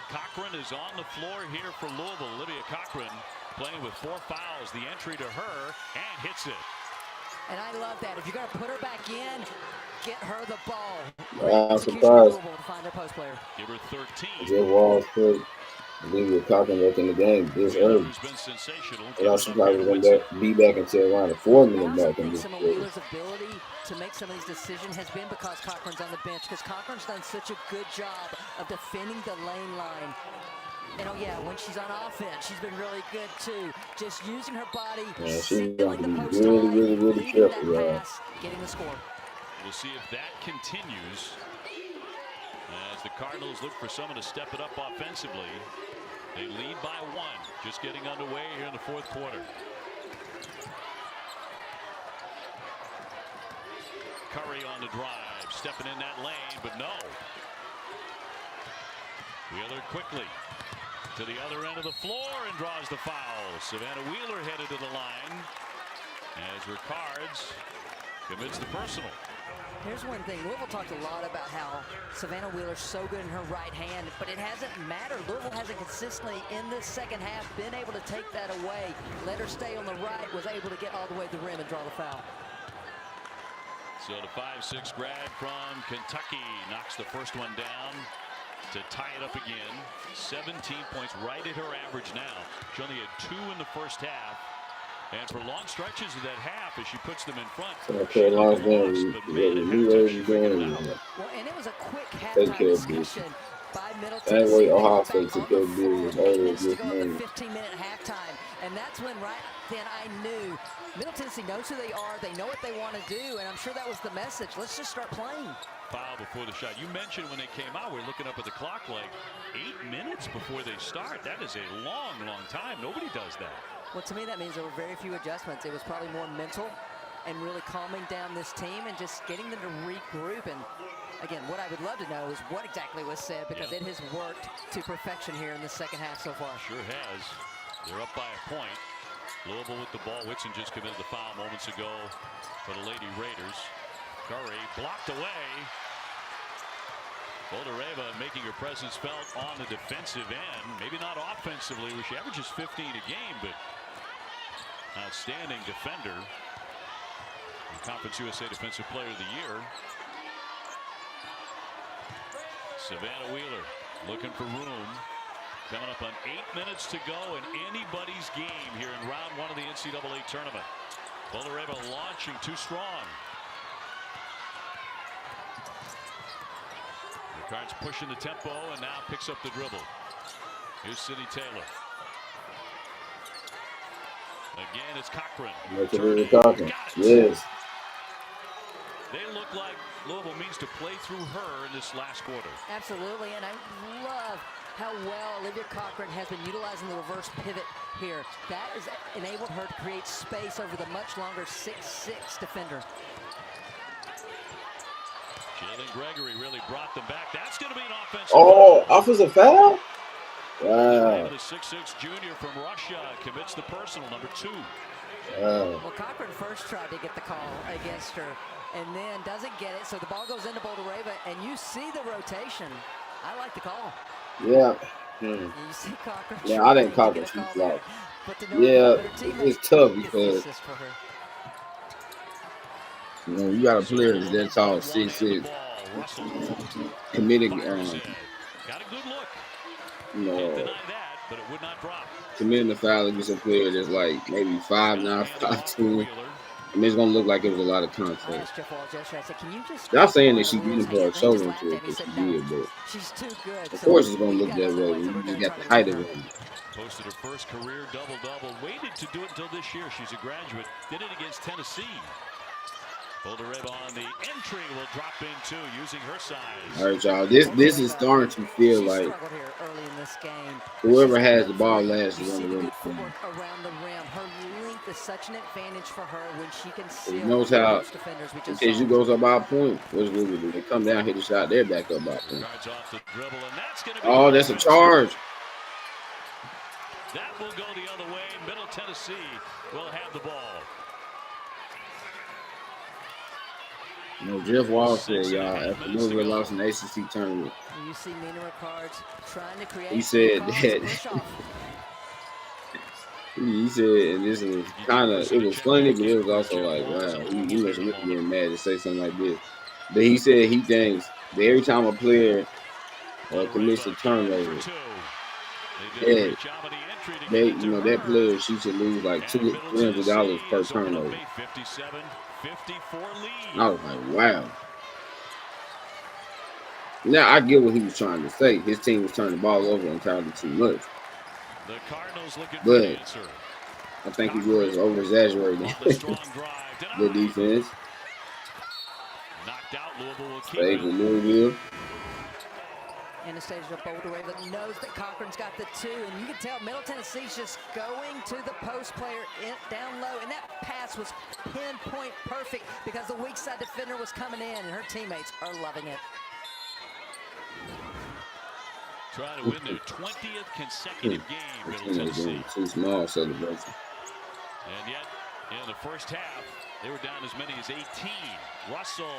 Cochran is on the floor here for Louisville. Olivia Cochran playing with 4 fouls. The entry to her, and hits it. And I love that. If you're going to put her back in, get her the ball. I'm surprised. To find their post player. Give her 13. Jeff Walls put Olivia Cochran back in the game this early. Who's been sensational. And I surprised we're going to be back until around the 4-minute mark in this some of game. Wheeler's ability to make some of these decisions has been because Cochran's on the bench, because Cochran's done such a good job of defending the lane line. And oh yeah, when she's on offense, she's been really good too. Just using her body, she's going to be really leading careful, that pass, getting the score. We'll see if that continues as the Cardinals look for someone to step it up offensively. They lead by 1, just getting underway here in the fourth quarter. Curry on the drive, stepping in that lane, but no. Wheeler quickly to the other end of the floor and draws the foul. Savannah Wheeler headed to the line as Ricards commits the personal. Here's one thing. Louisville talked a lot about how Savannah Wheeler's so good in her right hand, but it hasn't mattered. Louisville hasn't consistently in this second half been able to take that away. Let her stay on the right, was able to get all the way to the rim and draw the foul. So the 5'6" grad from Kentucky knocks the first one down to tie it up again. 17 points, right at her average now. She only had 2 in the first half. And for long stretches of that half, as she puts them in front, Okay, last game, well, and it was a quick halftime discussion by Middle Tennessee. Ohio State took care of business earlier this morning. 15-minute halftime, and that's when right then I knew Middle Tennessee knows who they are. They know what they want to do, and I'm sure that was the message. Let's just start playing. Foul before the shot. You mentioned when they came out, we're looking up at the clock like 8 minutes before they start. That is a long, long time. Nobody does that. Well, to me, that means there were very few adjustments. It was probably more mental and really calming down this team and just getting them to regroup. And again, what I would love to know is what exactly was said, because it has worked to perfection here in the second half so far. Sure has. They're up by a point. Louisville with the ball. Whitson just committed the foul moments ago for the Lady Raiders. Curry blocked away. Boldareva making her presence felt on the defensive end. Maybe not offensively, where she averages 15 a game, but outstanding defender. The Conference USA Defensive Player of the Year. Savannah Wheeler looking for room. Coming up on 8 minutes to go in anybody's game here in round 1 of the NCAA tournament. Boldareva launching too strong. Ricards pushing the tempo and now picks up the dribble. Here's City Taylor. Again, it's Cochran. Yes. They look like Louisville means to play through her in this last quarter. Absolutely, and I love how well Olivia Cochran has been utilizing the reverse pivot here. That has enabled her to create space over the much longer 6'6" defender. Jalen Gregory really brought them back. That's going to be an offensive. Oh, offensive foul? Wow. The 6'6" junior from Russia commits the personal, number 2. Well, Cochran first tried to get the call against her and then doesn't get it. So the ball goes into Bouldereva, and you see the rotation. I like the call. Yeah. You see Cochran. Yeah, I didn't call it. She flopped. Yeah, it's tough because you know you got a player that's tall, 6'6", committing. Got a good look. You know, deny that, but it would not drop. Committing a foul against a player that's like maybe 5'9", 5'10", and it's gonna look like it was a lot of contact. Not saying that she did it for a shoulder to it, because she did, but she's too good. Of course, it's gonna look that way when you just got the height of it. Posted her first career double-double. Waited to do it until this year. She's a graduate. Did it against Tennessee. Bouldereva on the entry will drop in too, using her size. All right, y'all. This is starting to feel like whoever has the ball last is going to win the game. Around the rim, her length is such an advantage for her when she can see. He knows how. In case you goes up by a point, what's going to do? They come down, hit the shot, they're back up by a point. Oh, that's a charge. That will go the other way. Middle Tennessee will have the ball. You know, Jeff Wall said, y'all, after Louisville lost in the ACC tournament, you see Nina Rickards trying to create. He said that. He said, and this is kind of, it was funny, but it was also like, wow, he was really getting mad to say something like this. But he said he thinks that every time a player commits a turnover, that player, she should lose like $200 per turnover. 54 lead. I was like, wow. Now I get what he was trying to say. His team was turning the ball over entirely too much. The Cardinals looking but for the answer. I think he was over-exaggerating the defense. Knocked out. Louisville will keep it. Louisville. Anastasia Bouldereva knows that Cochran's got the 2, and you can tell Middle Tennessee's just going to the post player down low, and that pass was pinpoint perfect because the weak side defender was coming in, and her teammates are loving it. Trying to win their 20th consecutive game, Middle Tennessee. Too small celebration. And yet, in the first half, they were down as many as 18. Russell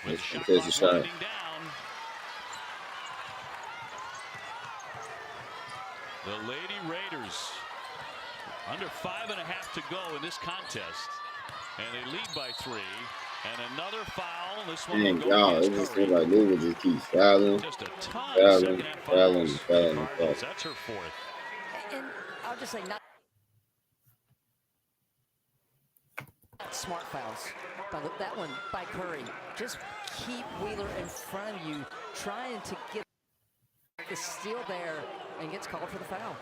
with the shot clock winding down. The Lady Raiders under 5.5 to go in this contest, and they lead by 3. And another foul. This one will go it just seems like they would just keep fouling, just a ton fouling. That's her 4th. And I'll just say not smart fouls. But that one by Curry. Just keep Wheeler in front of you, trying to get the steal there, and gets called for the foul.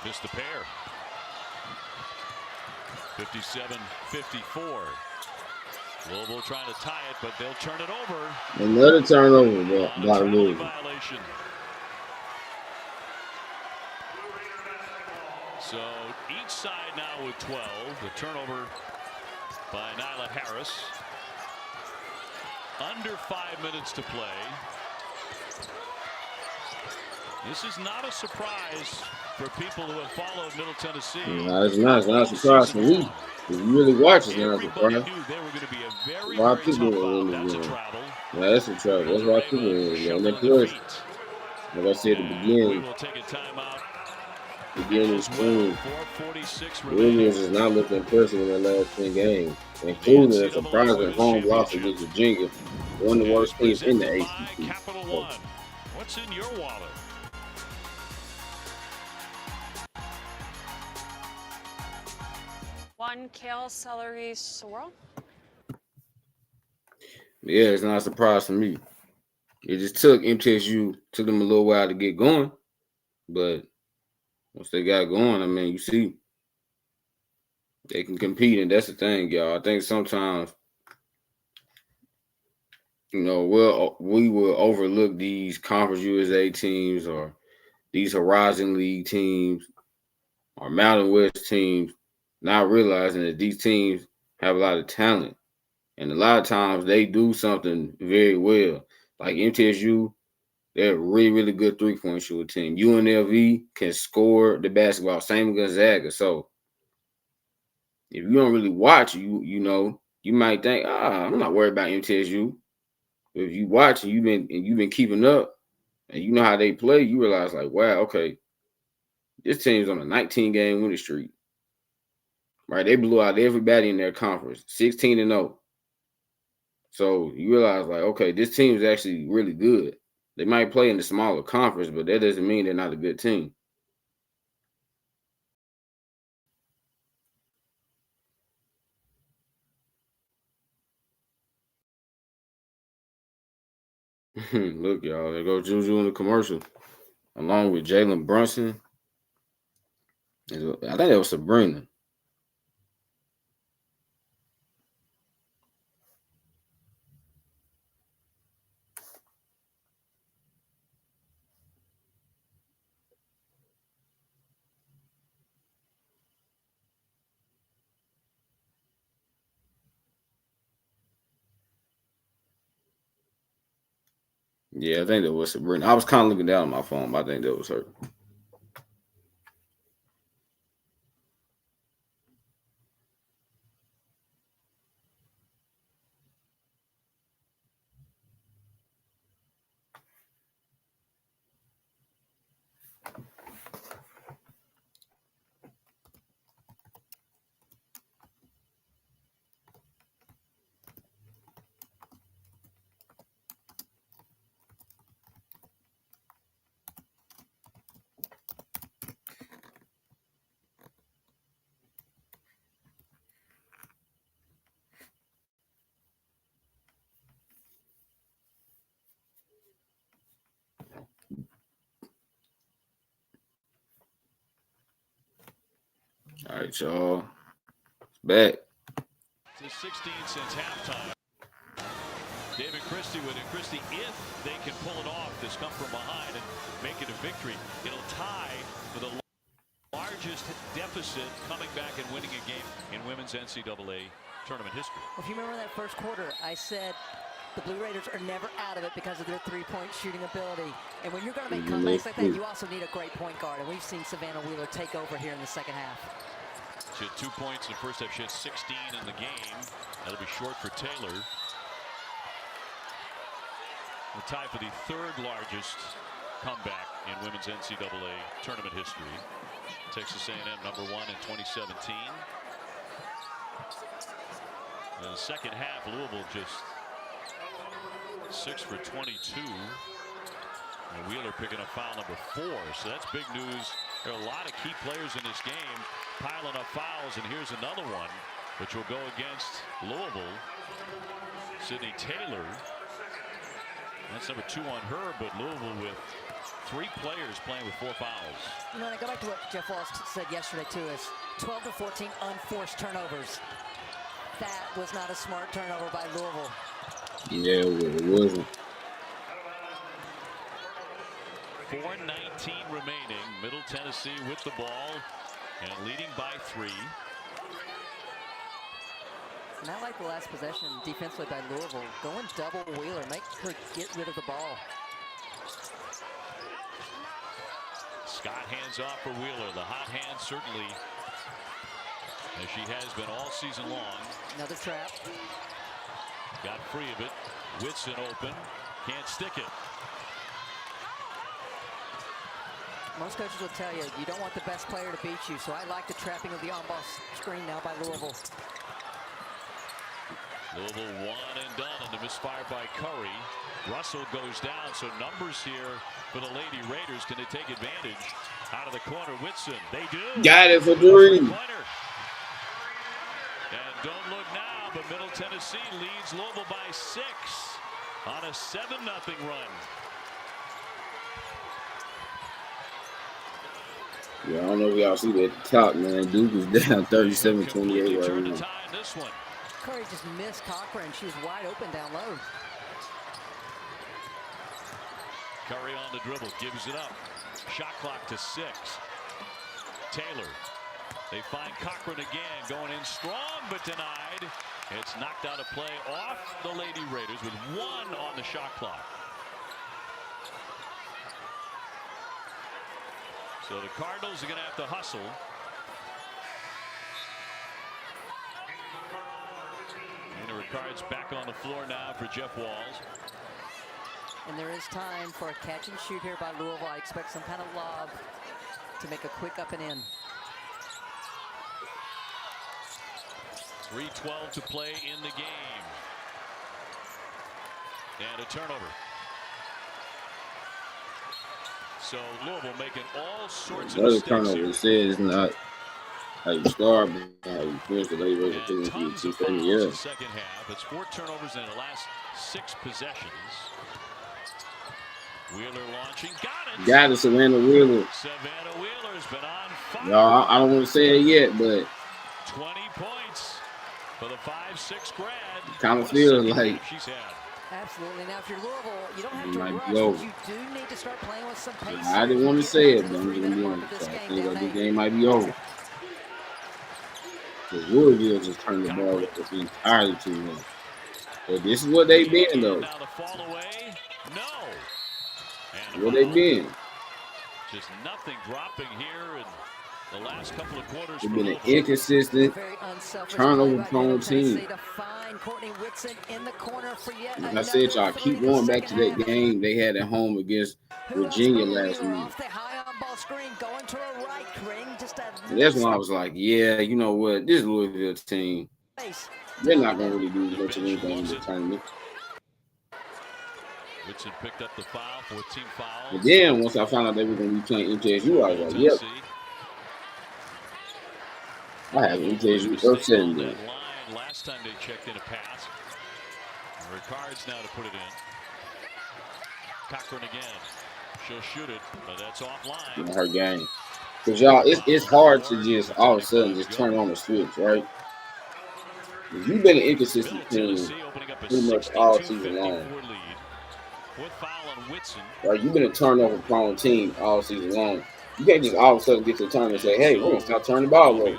Just a pair. 57-54. Louisville trying to tie it, but they'll turn it over. Another turnover by Louisville. Violation. So each side now with 12. The turnover by Nyla Harris. Under 5 minutes to play. This is not a surprise for people who have followed Middle Tennessee. No, it's not a surprise for me. If you really watch, it's not a Everybody surprise. knew they were going to be a very, Why very people tough win out. this That's a game? travel. Yeah, that's a trouble. That's why people win this game. And Shuffling plus, the feet. like I said at the And we beginning, will take a timeout of as well. spring, 4:46 the Louisville remaining. is not looking impressive in their last 10 games, The including a NCAA surprising Women's home loss Championship against Virginia, one of the worst teams in the presented by ACC. Capital So, One. What's in your wallet? One kale celery swirl. yeah, it's not a surprise for me. It just took MTSU, took them a little while to get going, but once they got going, I mean, you see, they can compete, and that's the thing, y'all. I think sometimes, we will overlook these Conference USA teams or these Horizon League teams or Mountain West teams, not realizing that these teams have a lot of talent. And a lot of times they do something very well. Like MTSU, they're a really, really good three-point shooting team. UNLV can score the basketball, same with Gonzaga. So if you don't really watch, you might think, I'm not worried about MTSU. But if you watch and you've been keeping up and you know how they play, you realize like, wow, okay, this team's on a 19-game winning streak. Right? They blew out everybody in their conference, 16-0. So you realize, like, okay, this team is actually really good. They might play in the smaller conference, but that doesn't mean they're not a good team. Look, y'all, there goes Juju in the commercial, along with Jalen Brunson. I think that was Sabrina. Yeah, I think that was Sabrina. I was kind of looking down on my phone, but I think that was her. All right, y'all. It's back. To 16 since halftime. David Christie with it. Christie, if they can pull it off, this come from behind and make it a victory, it'll tie for the largest deficit coming back and winning a game in women's NCAA tournament history. Well, if you remember that first quarter, I said the Blue Raiders are never out of it because of their three-point shooting ability. And when you're going to make comebacks like that, you also need a great point guard. And we've seen Savannah Wheeler take over here in the second half. She had 2 points in the first half. She had 16 in the game. That'll be short for Taylor. The tie for the third largest comeback in women's NCAA tournament history. Texas A&M #1 in 2017. In the second half, Louisville just 6 for 22. And Wheeler picking up foul #4. So that's big news. There are a lot of key players in this game piling up fouls, and here's another one which will go against Louisville. Sydney Taylor. That's #2 on her, but Louisville with 3 players playing with 4 fouls. You know, and I go back to what Jeff Walsh said yesterday too, is 12 to 14 unforced turnovers. That was not a smart turnover by Louisville. Yeah, it wasn't. 4:19 remaining. Middle Tennessee with the ball and leading by 3. And I like the last possession defensively by Louisville. Going double Wheeler, make her get rid of the ball. Scott hands off for Wheeler. The hot hand certainly, as she has been all season long. Another trap. Got free of it. Whitson open. Can't stick it. Most coaches will tell you, you don't want the best player to beat you, so I like the trapping of the on-ball screen now by Louisville. Louisville one and done, and the misfire by Curry. Russell goes down, so numbers here for the Lady Raiders. Can they take advantage? Out of the corner, Whitson. They do. Got it for three. And don't look now, but Middle Tennessee leads Louisville by 6 on a 7-0 run. Yeah, I don't know if y'all see that at the top, man. Duke is down 37-28 right now. This one. Curry just missed Cochran. She was wide open down low. Curry on the dribble, gives it up. Shot clock to 6. Taylor. They find Cochran again, going in strong but denied. It's knocked out of play off the Lady Raiders with 1 on the shot clock. So the Cardinals are going to have to hustle. And the Ricard's back on the floor now for Jeff Walls. And there is time for a catch and shoot here by Louisville. I expect some kind of lob to make a quick up and in. 3:12 to play in the game. And a turnover. So Louisville making all sorts of mistakes. Another turnover says it's not how you start, but how you finish the Lady Raiders. Yeah. Second half. It's 4 turnovers in the last 6 possessions. Wheeler launching. Got it. Got it, Savannah Wheeler. Savannah Wheeler's been on fire. Y'all, I don't want to say it yet, but 20 points for the 5'6" grad. Kind of feels like she's had. Absolutely. Now, if you're Louisville, you don't have You to might rush, go. but you do need to start playing with some pace. I didn't want to say it, but I'm going to be honest. I think that the game might be over. Because Louisville just turned the ball entirely too much. So this is what they've been, though. Now the fall away. No. And What they been. Just nothing dropping here in the last couple of quarters. They've been an inconsistent, turnover-prone team. Like I said, y'all keep going back to that game they had at home against Virginia last week. And that's when I was like, yeah, you know what? This Louisville team, they're not going to really do much of anything in the tournament. Whitson picked up the foul, 14 fouls. But then once I found out they were going to be playing MTSU, I was like, yep. I have MTSU first setting there. Last time they checked in a pass. Ricard's now to put it in. Cochran again. She'll shoot it, but that's offline. In her game. Because, y'all, it's hard to just all of a sudden just turn on the switch, right? You've been an inconsistent team pretty much all season long. Right? You've been a turnover-prone team all season long. You can't just all of a sudden get to the turn and say, hey, we're going to stop turning the ball over.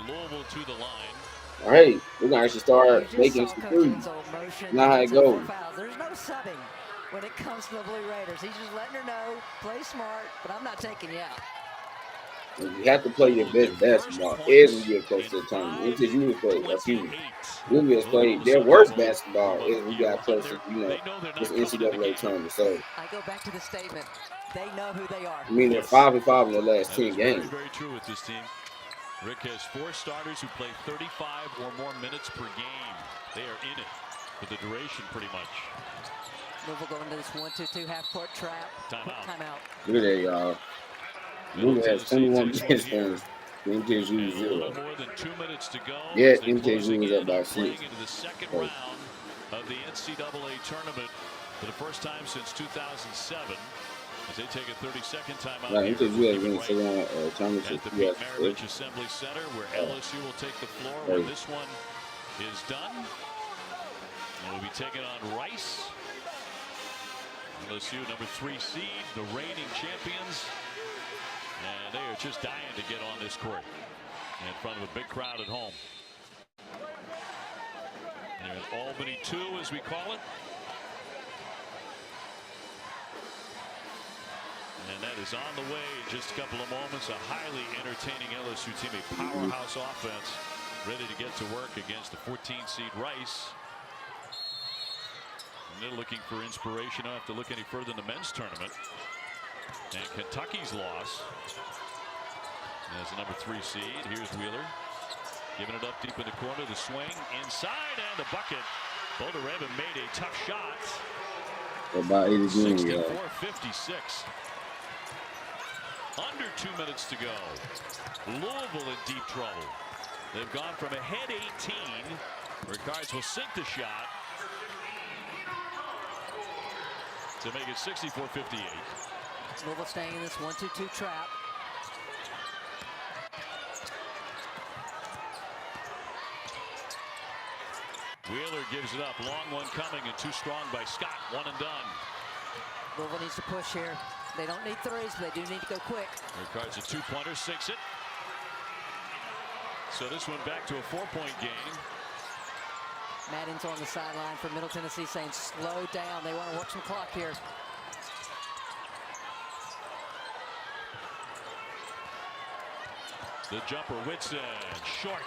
All right, we're going to actually start making some threes. Not how it goes. There's no subbing when it comes to the Blue Raiders. He's just letting her know, play smart, but I'm not taking you out. You have to play your best basketball as we get close to the tournament. MTSU has played, Louisville has played their worst basketball as we got close to, this NCAA tournament. So I go back to the statement. They know who they are. I mean, they're 5-5 in their last 10 games. Very true with this team. Rick has 4 starters who play 35 or more minutes per game. They are in it for the duration, pretty much. Louisville going to this 1-2-2 half-court trap. Timeout. Look at that, y'all. Louisville has 21 bench points. MTSU 0. More than 2 minutes to go. Yeah, MTSU is up by 6. Into the second round of the NCAA tournament for the first time since 2007. As they take a 30-second timeout. Right, MTSU has been second round tournament at the Pete Maravich Assembly Center, where LSU will take the floor when this one is done. And we'll be taking on Rice. LSU number 3 seed, the reigning champions. And they are just dying to get on this court in front of a big crowd at home. And Albany 2, as we call it. And that is on the way in just a couple of moments. A highly entertaining LSU team, a powerhouse offense, ready to get to work against the 14 seed Rice. And they're looking for inspiration. Don't have to look any further in the men's tournament. And Kentucky's loss as the number 3 seed. Here's Wheeler giving it up deep in the corner. The swing inside and the bucket. Boulder Raven made a tough shot. About 80 games, 64-56. Under 2 minutes to go. Louisville in deep trouble. They've gone from ahead 18. Ricards will sink the shot to make it 64-58. Louisville staying in this 1-2-2 trap. Wheeler gives it up. Long one coming and too strong by Scott. One and done. Louisville needs to push here. They don't need threes, but they do need to go quick. Ricards a 2-pointer, sinks it. So this one back to a 4-point game. Madden's on the sideline for Middle Tennessee saying slow down. They want to work some clock here. The jumper, Whitson, short.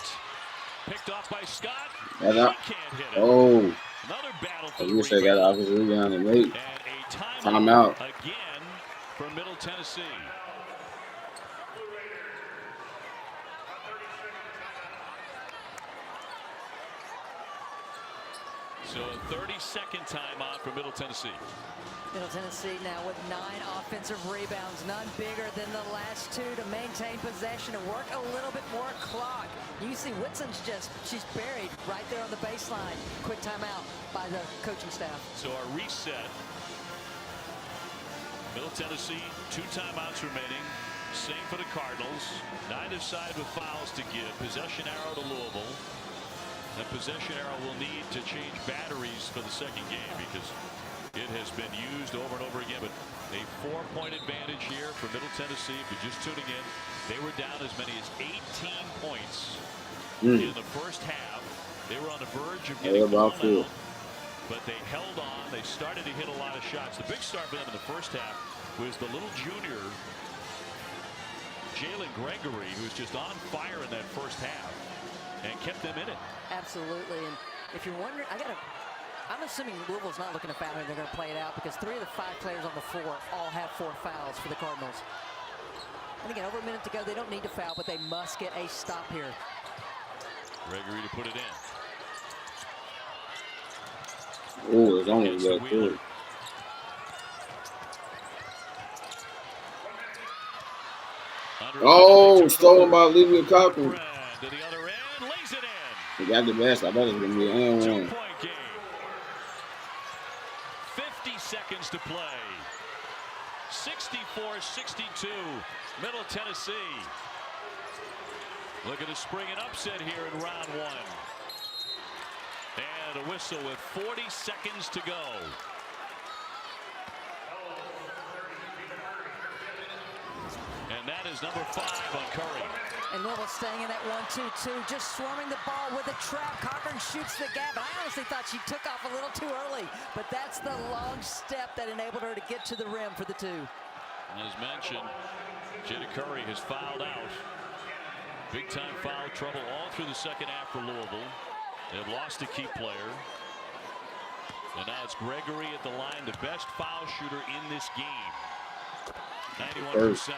Picked off by Scott. He That's can't hit it. Oh, Another battle for I the wish they rebound. got an offensive rebound and late. And a Timeout. again for Middle Tennessee. So a 30-second timeout for Middle Tennessee. Middle Tennessee now with 9 offensive rebounds, none bigger than the last 2 to maintain possession and work a little bit more clock. You see Whitson's she's buried right there on the baseline. Quick timeout by the coaching staff. So our reset. Middle Tennessee, 2 timeouts remaining. Same for the Cardinals. Neither side with fouls to give. Possession arrow to Louisville. The possession arrow will need to change batteries for the second game because it has been used over and over again. But a 4-point advantage here for Middle Tennessee. If you're just tuning in, they were down as many as 18 points in the first half. They were on the verge of getting blown out, but they held on. They started to hit a lot of shots. The big star for them in the first half was the little junior Jalen Gregory, who was just on fire in that first half and kept them in it. Absolutely. And if you're wondering, I'm assuming Louisville's not looking to foul here. They're going to play it out because 3 of the 5 players on the floor all have 4 fouls for the Cardinals. And again, over a minute to go. They don't need to foul, but they must get a stop here. Gregory to put it in. Oh, it's almost got through. Oh, stolen by Olivia Cochran. To the other end, lays it in. He got the best. I bet it's going to be an and 1. 2-point game. 50 seconds to play. 64-62, Middle Tennessee. Looking to spring an upset here in round 1. And a whistle with 40 seconds to go. And that is number 5 on Curry. And Louisville staying in that 1-2-2, just swarming the ball with a trap. Cochran shoots the gap. I honestly thought she took off a little too early, but that's the long step that enabled her to get to the rim for the 2. As mentioned, Jada Curry has fouled out. Big time foul trouble all through the second half for Louisville. They've lost a key player. And now it's Gregory at the line, the best foul shooter in this game. 91%.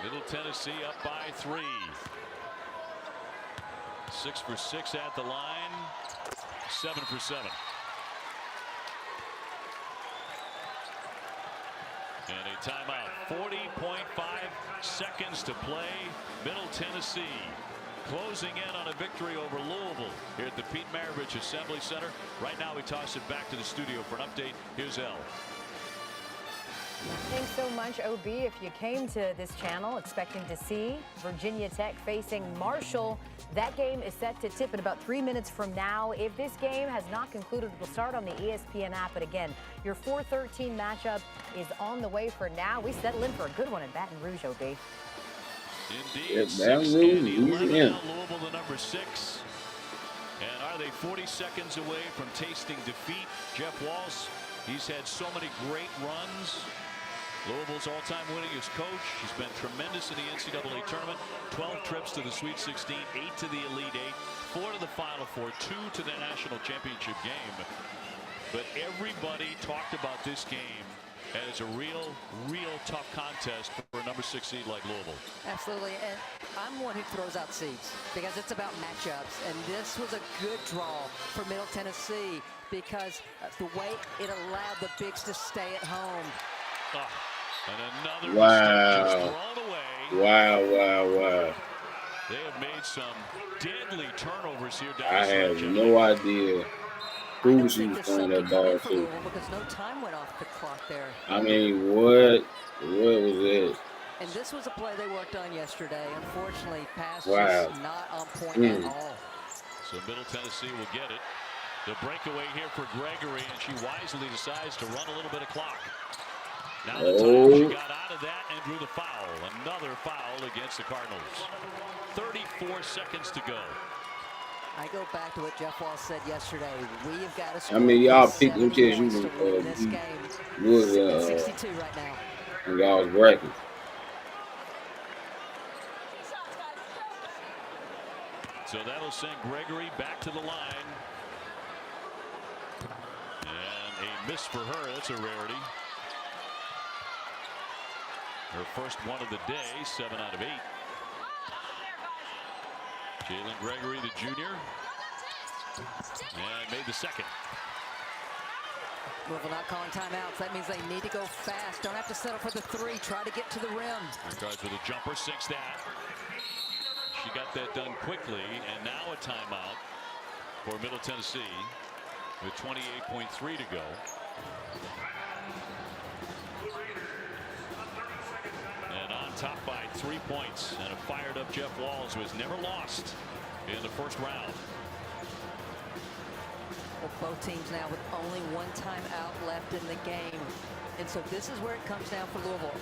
Middle Tennessee up by 3. 6 for 6 at the line. 7 for 7. And a timeout. 40.5 seconds to play. Middle Tennessee closing in on a victory over Louisville here at the Pete Maravich Assembly Center. Right now we toss it back to the studio for an update. Here's Elle. Thanks so much, OB. If you came to this channel expecting to see Virginia Tech facing Marshall, that game is set to tip in about 3 minutes from now. If this game has not concluded, it will start on the ESPN app. But again, your 4-13 matchup is on the way for now. We settle in for a good one in Baton Rouge, OB. Indeed. Baton Rouge, Louisiana. Louisville, the number 6. And Are they 40 seconds away from tasting defeat? Jeff Walsh, he's had so many great runs. Louisville's all-time winningest coach. He's been tremendous in the NCAA tournament. 12 trips to the Sweet 16, 8 to the Elite Eight, 4 to the Final Four, 2 to the national championship game. But everybody talked about this game as a real tough contest for a number 6 seed like Louisville. Absolutely, and I'm one who throws out seeds because it's about matchups, and this was a good draw for Middle Tennessee because the way it allowed the Bigs to stay at home. Oh, and another mistake just thrown away. Wow. They have made some deadly turnovers here down I have no idea who she was throwing that ball to. Because no time went off the clock there. I mean, what was it? And this was a play they worked on yesterday. Unfortunately, pass Wow. was not on point at all. So Middle Tennessee will get it. The breakaway here for Gregory, and she wisely decides to run a little bit of clock. Now the time she got out of that and drew the foul. Another foul against the Cardinals. 34 seconds to go. I go back to what Jeff Walsh said yesterday. We have got to score. I mean, y'all picked MTSU to win this game. was 62 right now. in y'all's bracket. So that'll send Gregory back to the line. And a miss for her. That's a rarity. Her first one of the day, 7 out of 8. Jalen Gregory, the junior, and made the second. Louisville not calling timeouts. That means they need to go fast. Don't have to settle for the 3. Try to get to the rim. Regards with a jumper, sinks that. She got that done quickly, and now a timeout for Middle Tennessee with 28.3 to go. Top by 3 points, and a fired up Jeff Walsh was never lost in the first round. Well, both teams now with only one timeout left in the game, and so this is where it comes down for Louisville.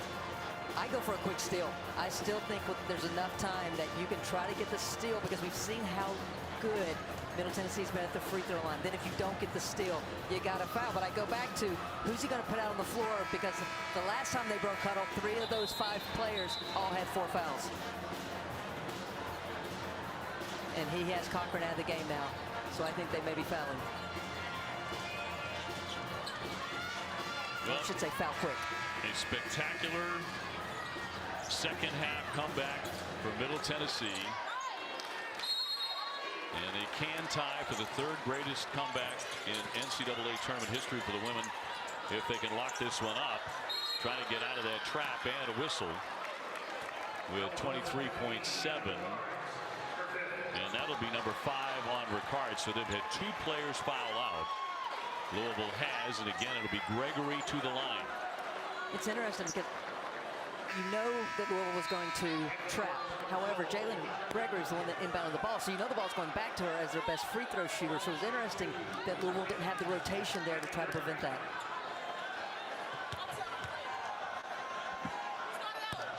I go for a quick steal. I still think there's enough time that you can try to get the steal because we've seen how good Middle Tennessee's been at the free throw line. Then if you don't get the steal, you got to foul. But I go back to who's he going to put out on the floor, because the last time they broke huddle, 3 of those 5 players all had 4 fouls. And he has Cochran out of the game now, so I think they may be fouling. Well, I should say foul quick. A spectacular second half comeback for Middle Tennessee. And they can tie for the 3rd greatest comeback in NCAA tournament history for the women if they can lock this one up. Trying to get out of that trap, and a whistle with 23.7. And that'll be number 5 on Ricard. So they've had 2 players foul out. Louisville has, and again, it'll be Gregory to the line. It's interesting because you know that Louisville was going to trap. However, Jalen Gregory is the one that inbounded the ball, so you know the ball's going back to her as their best free throw shooter. So it's interesting that Louisville didn't have the rotation there to try to prevent that.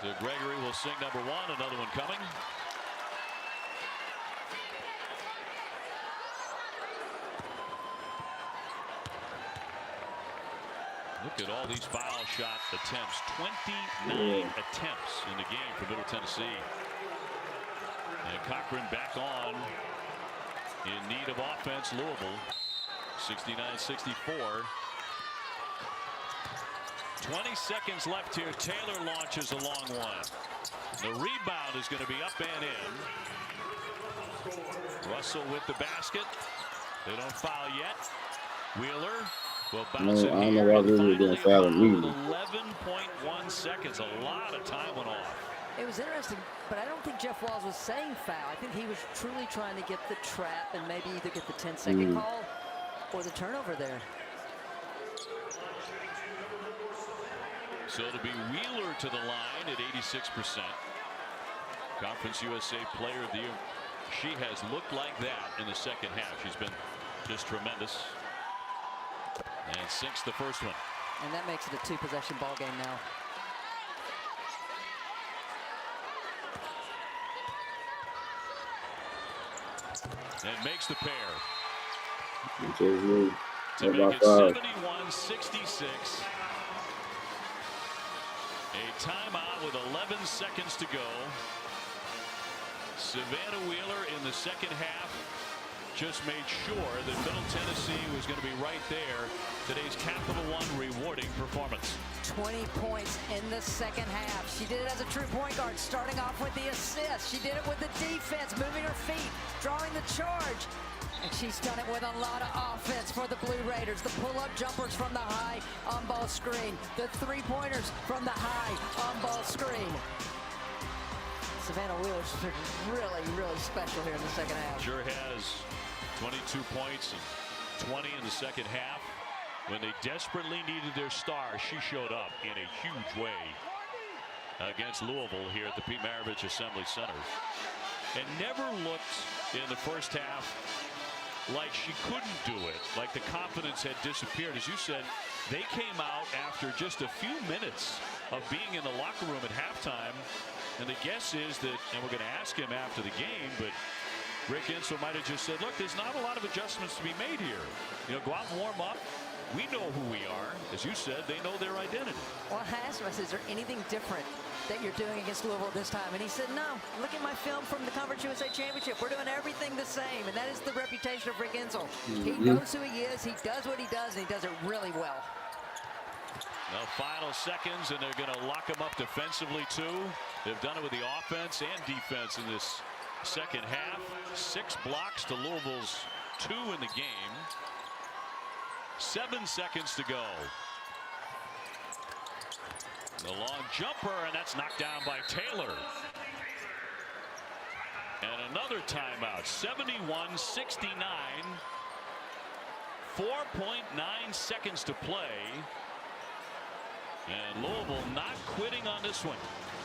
So Gregory will sing number 1, another one coming. Look at all these foul shot attempts. 29 attempts in the game for Middle Tennessee. And Cochran back on in need of offense. Louisville 69-64. 20 seconds left here. Taylor launches a long one. The rebound is going to be up and in. Russell with the basket. They don't foul yet. Wheeler will bounce it. I don't know why they were doing foul immediately. 11.1 seconds. A lot of time went off. It was interesting, but I don't think Jeff Walsh was saying foul. I think he was truly trying to get the trap and maybe either get the 10-second call or the turnover there. So it'll be Wheeler to the line at 86%. Conference USA Player of the Year. She has looked like that in the second half. She's been just tremendous. And sinks the first one. And that makes it a 2-possession ball game now. And makes the pair. MTSU. to make it 71-66. A timeout with 11 seconds to go. Savannah Wheeler in the second half just made sure that Middle Tennessee was going to be right there. Today's Capital One rewarding performance. 20 points in the second half. She did it as a true point guard, starting off with the assist. She did it with the defense, moving her feet, drawing the charge. And she's done it with a lot of offense for the Blue Raiders. The pull-up jumpers from the high on-ball screen. The three-pointers from the high on-ball screen. Savannah Wheeler's been really, really special here in the second half. Sure has. 22 points and 20 in the second half. When they desperately needed their star, she showed up in a huge way against Louisville here at the Pete Maravich Assembly Center. And never looked in the first half like she couldn't do it, like the confidence had disappeared. As you said, they came out after just a few minutes of being in the locker room at halftime. And the guess is that, and we're going to ask him after the game, but Rick Insel might have just said, look, there's not a lot of adjustments to be made here. You know, go out and warm up. We know who we are. As you said, they know their identity. Well, I asked him, I said, is there anything different that you're doing against Louisville this time? And he said, no. Look at my film from the Conference USA Championship. We're doing everything the same. And that is the reputation of Rick Insel. He knows who he is. He does what he does, and he does it really well. The final seconds, and they're going to lock him up defensively, too. They've done it with the offense and defense in this second half. 6 blocks to Louisville's 2 in the game. 7 seconds to go. The long jumper, and that's knocked down by Taylor. And another timeout. 71-69. 4.9 seconds to play. And Louisville not quitting on this one.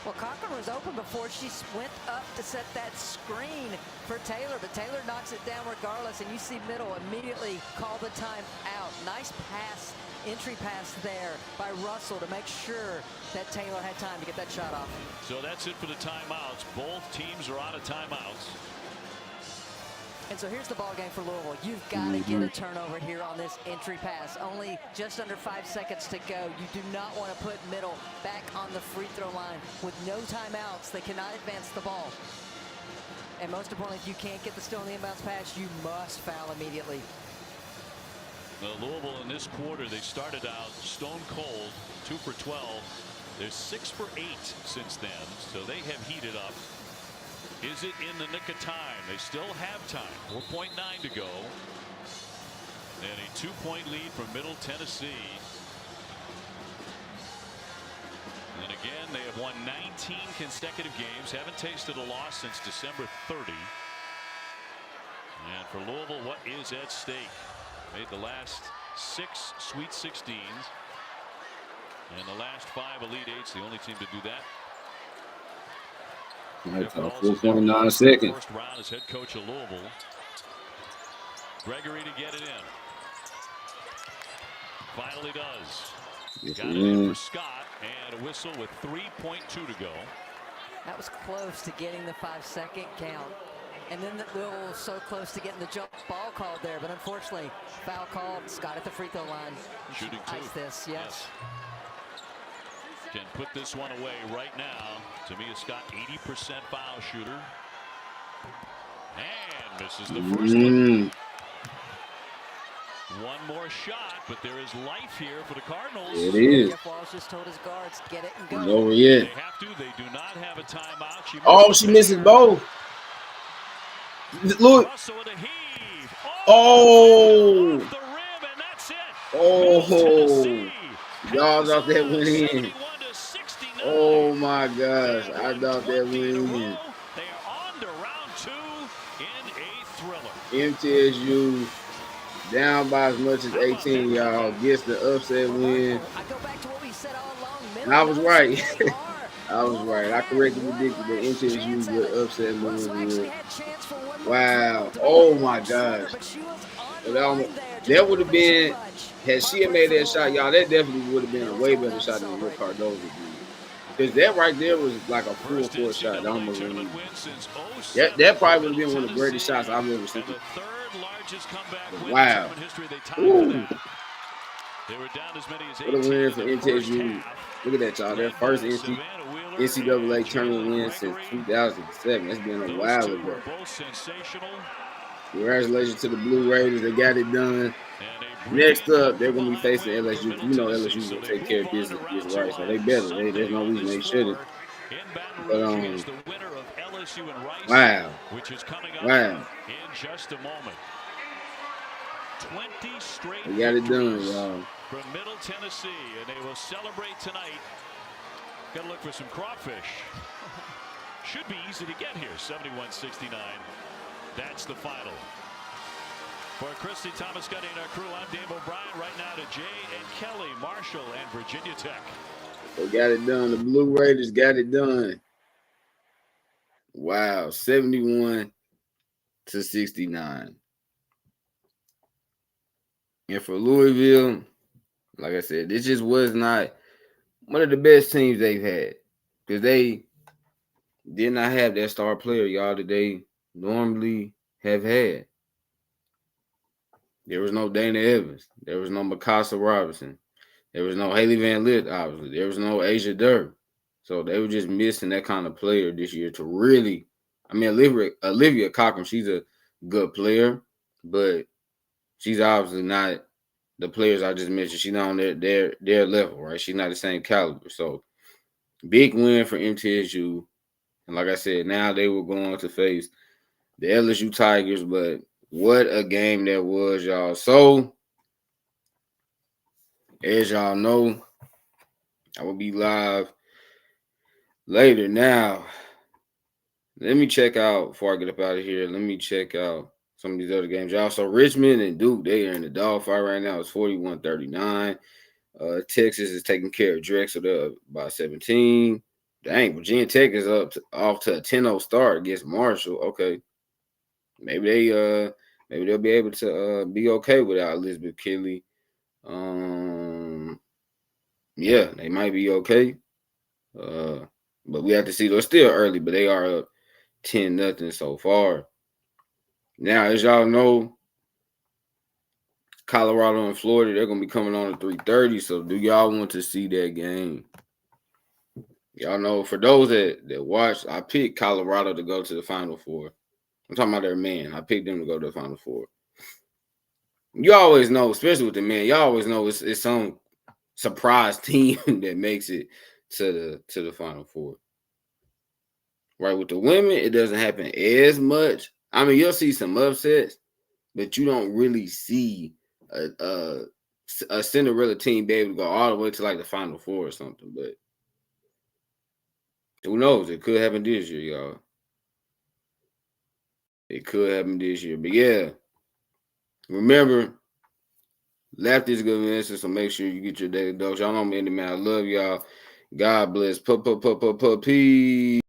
Well, Cochran was open before she went up to set that screen for Taylor, but Taylor knocks it down regardless, and you see Middle immediately call the time out. Nice pass, entry pass there by Russell to make sure that Taylor had time to get that shot off. So that's it for the timeouts. Both teams are out of timeouts. And so here's the ball game for Louisville. You've got to get a turnover here on this entry pass. Only just under 5 seconds to go. You do not want to put Middle back on the free throw line. With no timeouts, they cannot advance the ball. And most importantly, if you can't get the still in the inbounds pass, you must foul immediately. Louisville in this quarter, they started out stone cold, 2 for 12. They're 6 for 8 since then, so they have heated up. Is it in the nick of time? They still have time. 4.9 to go. And a 2-point lead for Middle Tennessee. And again, they have won 19 consecutive games. Haven't tasted a loss since December 30. And for Louisville, what is at stake? Made the last 6 Sweet 16s. And the last 5 Elite 8s, the only team to do that. 4.9 seconds. First round as head coach of Louisville. Gregory to get it in. Finally does. Got it in for Scott, and a whistle with 3.2 to go. That was close to getting the 5-second count. And then Louisville was so close to getting the jump ball called there, but unfortunately, foul called. Scott at the free throw line. Shooting 2. Ice this, yes. Can put this one away right now. Tamia Scott, 80% foul shooter. And misses the first one. One more shot, but there is life here for the Cardinals. It is. Jeff Walsh just told his guards, get it and go. It's over yet. They have to. They do not have a timeout. She misses both. Look. Russell with a heave. Oh. Off the rim, and that's it. Oh. Y'all thought that went in. Oh my gosh, I thought that went in. They are on to round 2 in a thriller. MTSU down by as much as 18, y'all. Gets the upset win. I go back to what we said all along. And I was right. I was right. I correctly predicted that MTSU would upset Louisville. Wow. Oh my gosh. That would have been, had she had made that shot, y'all, that definitely would have been a way better shot than what Cardozo did. Because that right there was like a full court shot. That probably would have been one of the greatest shots I've ever seen. largest comeback win Wow. in German history. They tied for that. They were down as many as 18 What a win in for the first MTSU. half. Look at that, y'all. Their Led first by Savannah Wheeler NCAA and tournament Jalen win since Gregory. 2007. That's been a Those while two ago. were both sensational. Congratulations to the Blue Raiders. They got it done. And a Next brilliant up, they're going to be facing win for LSU. Middle You know Tennessee. LSU So will they take care move of on business to against round Rice, two so they on better. There's Sunday no on reason this they shouldn't. floor in Baton But Rouge against the winner of LSU and Rice, wow, which is coming up in just a moment. 20 straight they got it done, victories y'all. from Middle Tennessee, and they will celebrate tonight. Got to look for some crawfish. Should be easy to get here. 71-69. That's the final. For Christy Thomas Gunny and our crew, I'm Dave O'Brien. Right now to Jay and Kelly, Marshall, and Virginia Tech. They got it done. The Blue Raiders got it done. Wow, 71-69. And for Louisville, like I said, this just was not one of the best teams they've had, because they did not have that star player, y'all, that they normally have had. There was no Dana Evans. There was no Mikasa Robinson. There was no Haley Van Lith, obviously. There was no Asia Durr. So they were just missing that kind of player this year to really, I mean, Olivia Cochran, she's a good player, but she's obviously not the players I just mentioned. She's not on their level, right? She's not the same caliber. So big win for MTSU. And like I said, now they were going to face the LSU Tigers, but what a game that was, y'all. So, as y'all know, I will be live later. Now, let me check out, before I get up out of here, let me check out some of these other games, y'all. So, Richmond and Duke, they are in the dogfight right now. It's 41-39. Texas is taking care of Drexel. They're up by 17. Dang, Virginia Tech is off to a 10-0 start against Marshall. Okay. Maybe they'll be able to be okay without Elizabeth Kelly. Yeah, they might be okay. But we have to see. They're still early, but they are up 10-0 so far. Now, as y'all know, Colorado and Florida, they're gonna be coming on at 3:30. So do y'all want to see that game? Y'all know, for those that watch, I picked Colorado to go to the Final Four. I'm talking about their men. I picked them to go to the Final Four. You always know, especially with the men, you always know it's some surprise team that makes it to the Final Four. Right, with the women, it doesn't happen as much. I mean, you'll see some upsets, but you don't really see a Cinderella team be able to go all the way to like the Final Four or something. But who knows? It could happen this year, y'all. It could happen this year. But yeah, remember, left is good medicine, so make sure you get your daily dose. Y'all know me, man. I love y'all. God bless. Peace.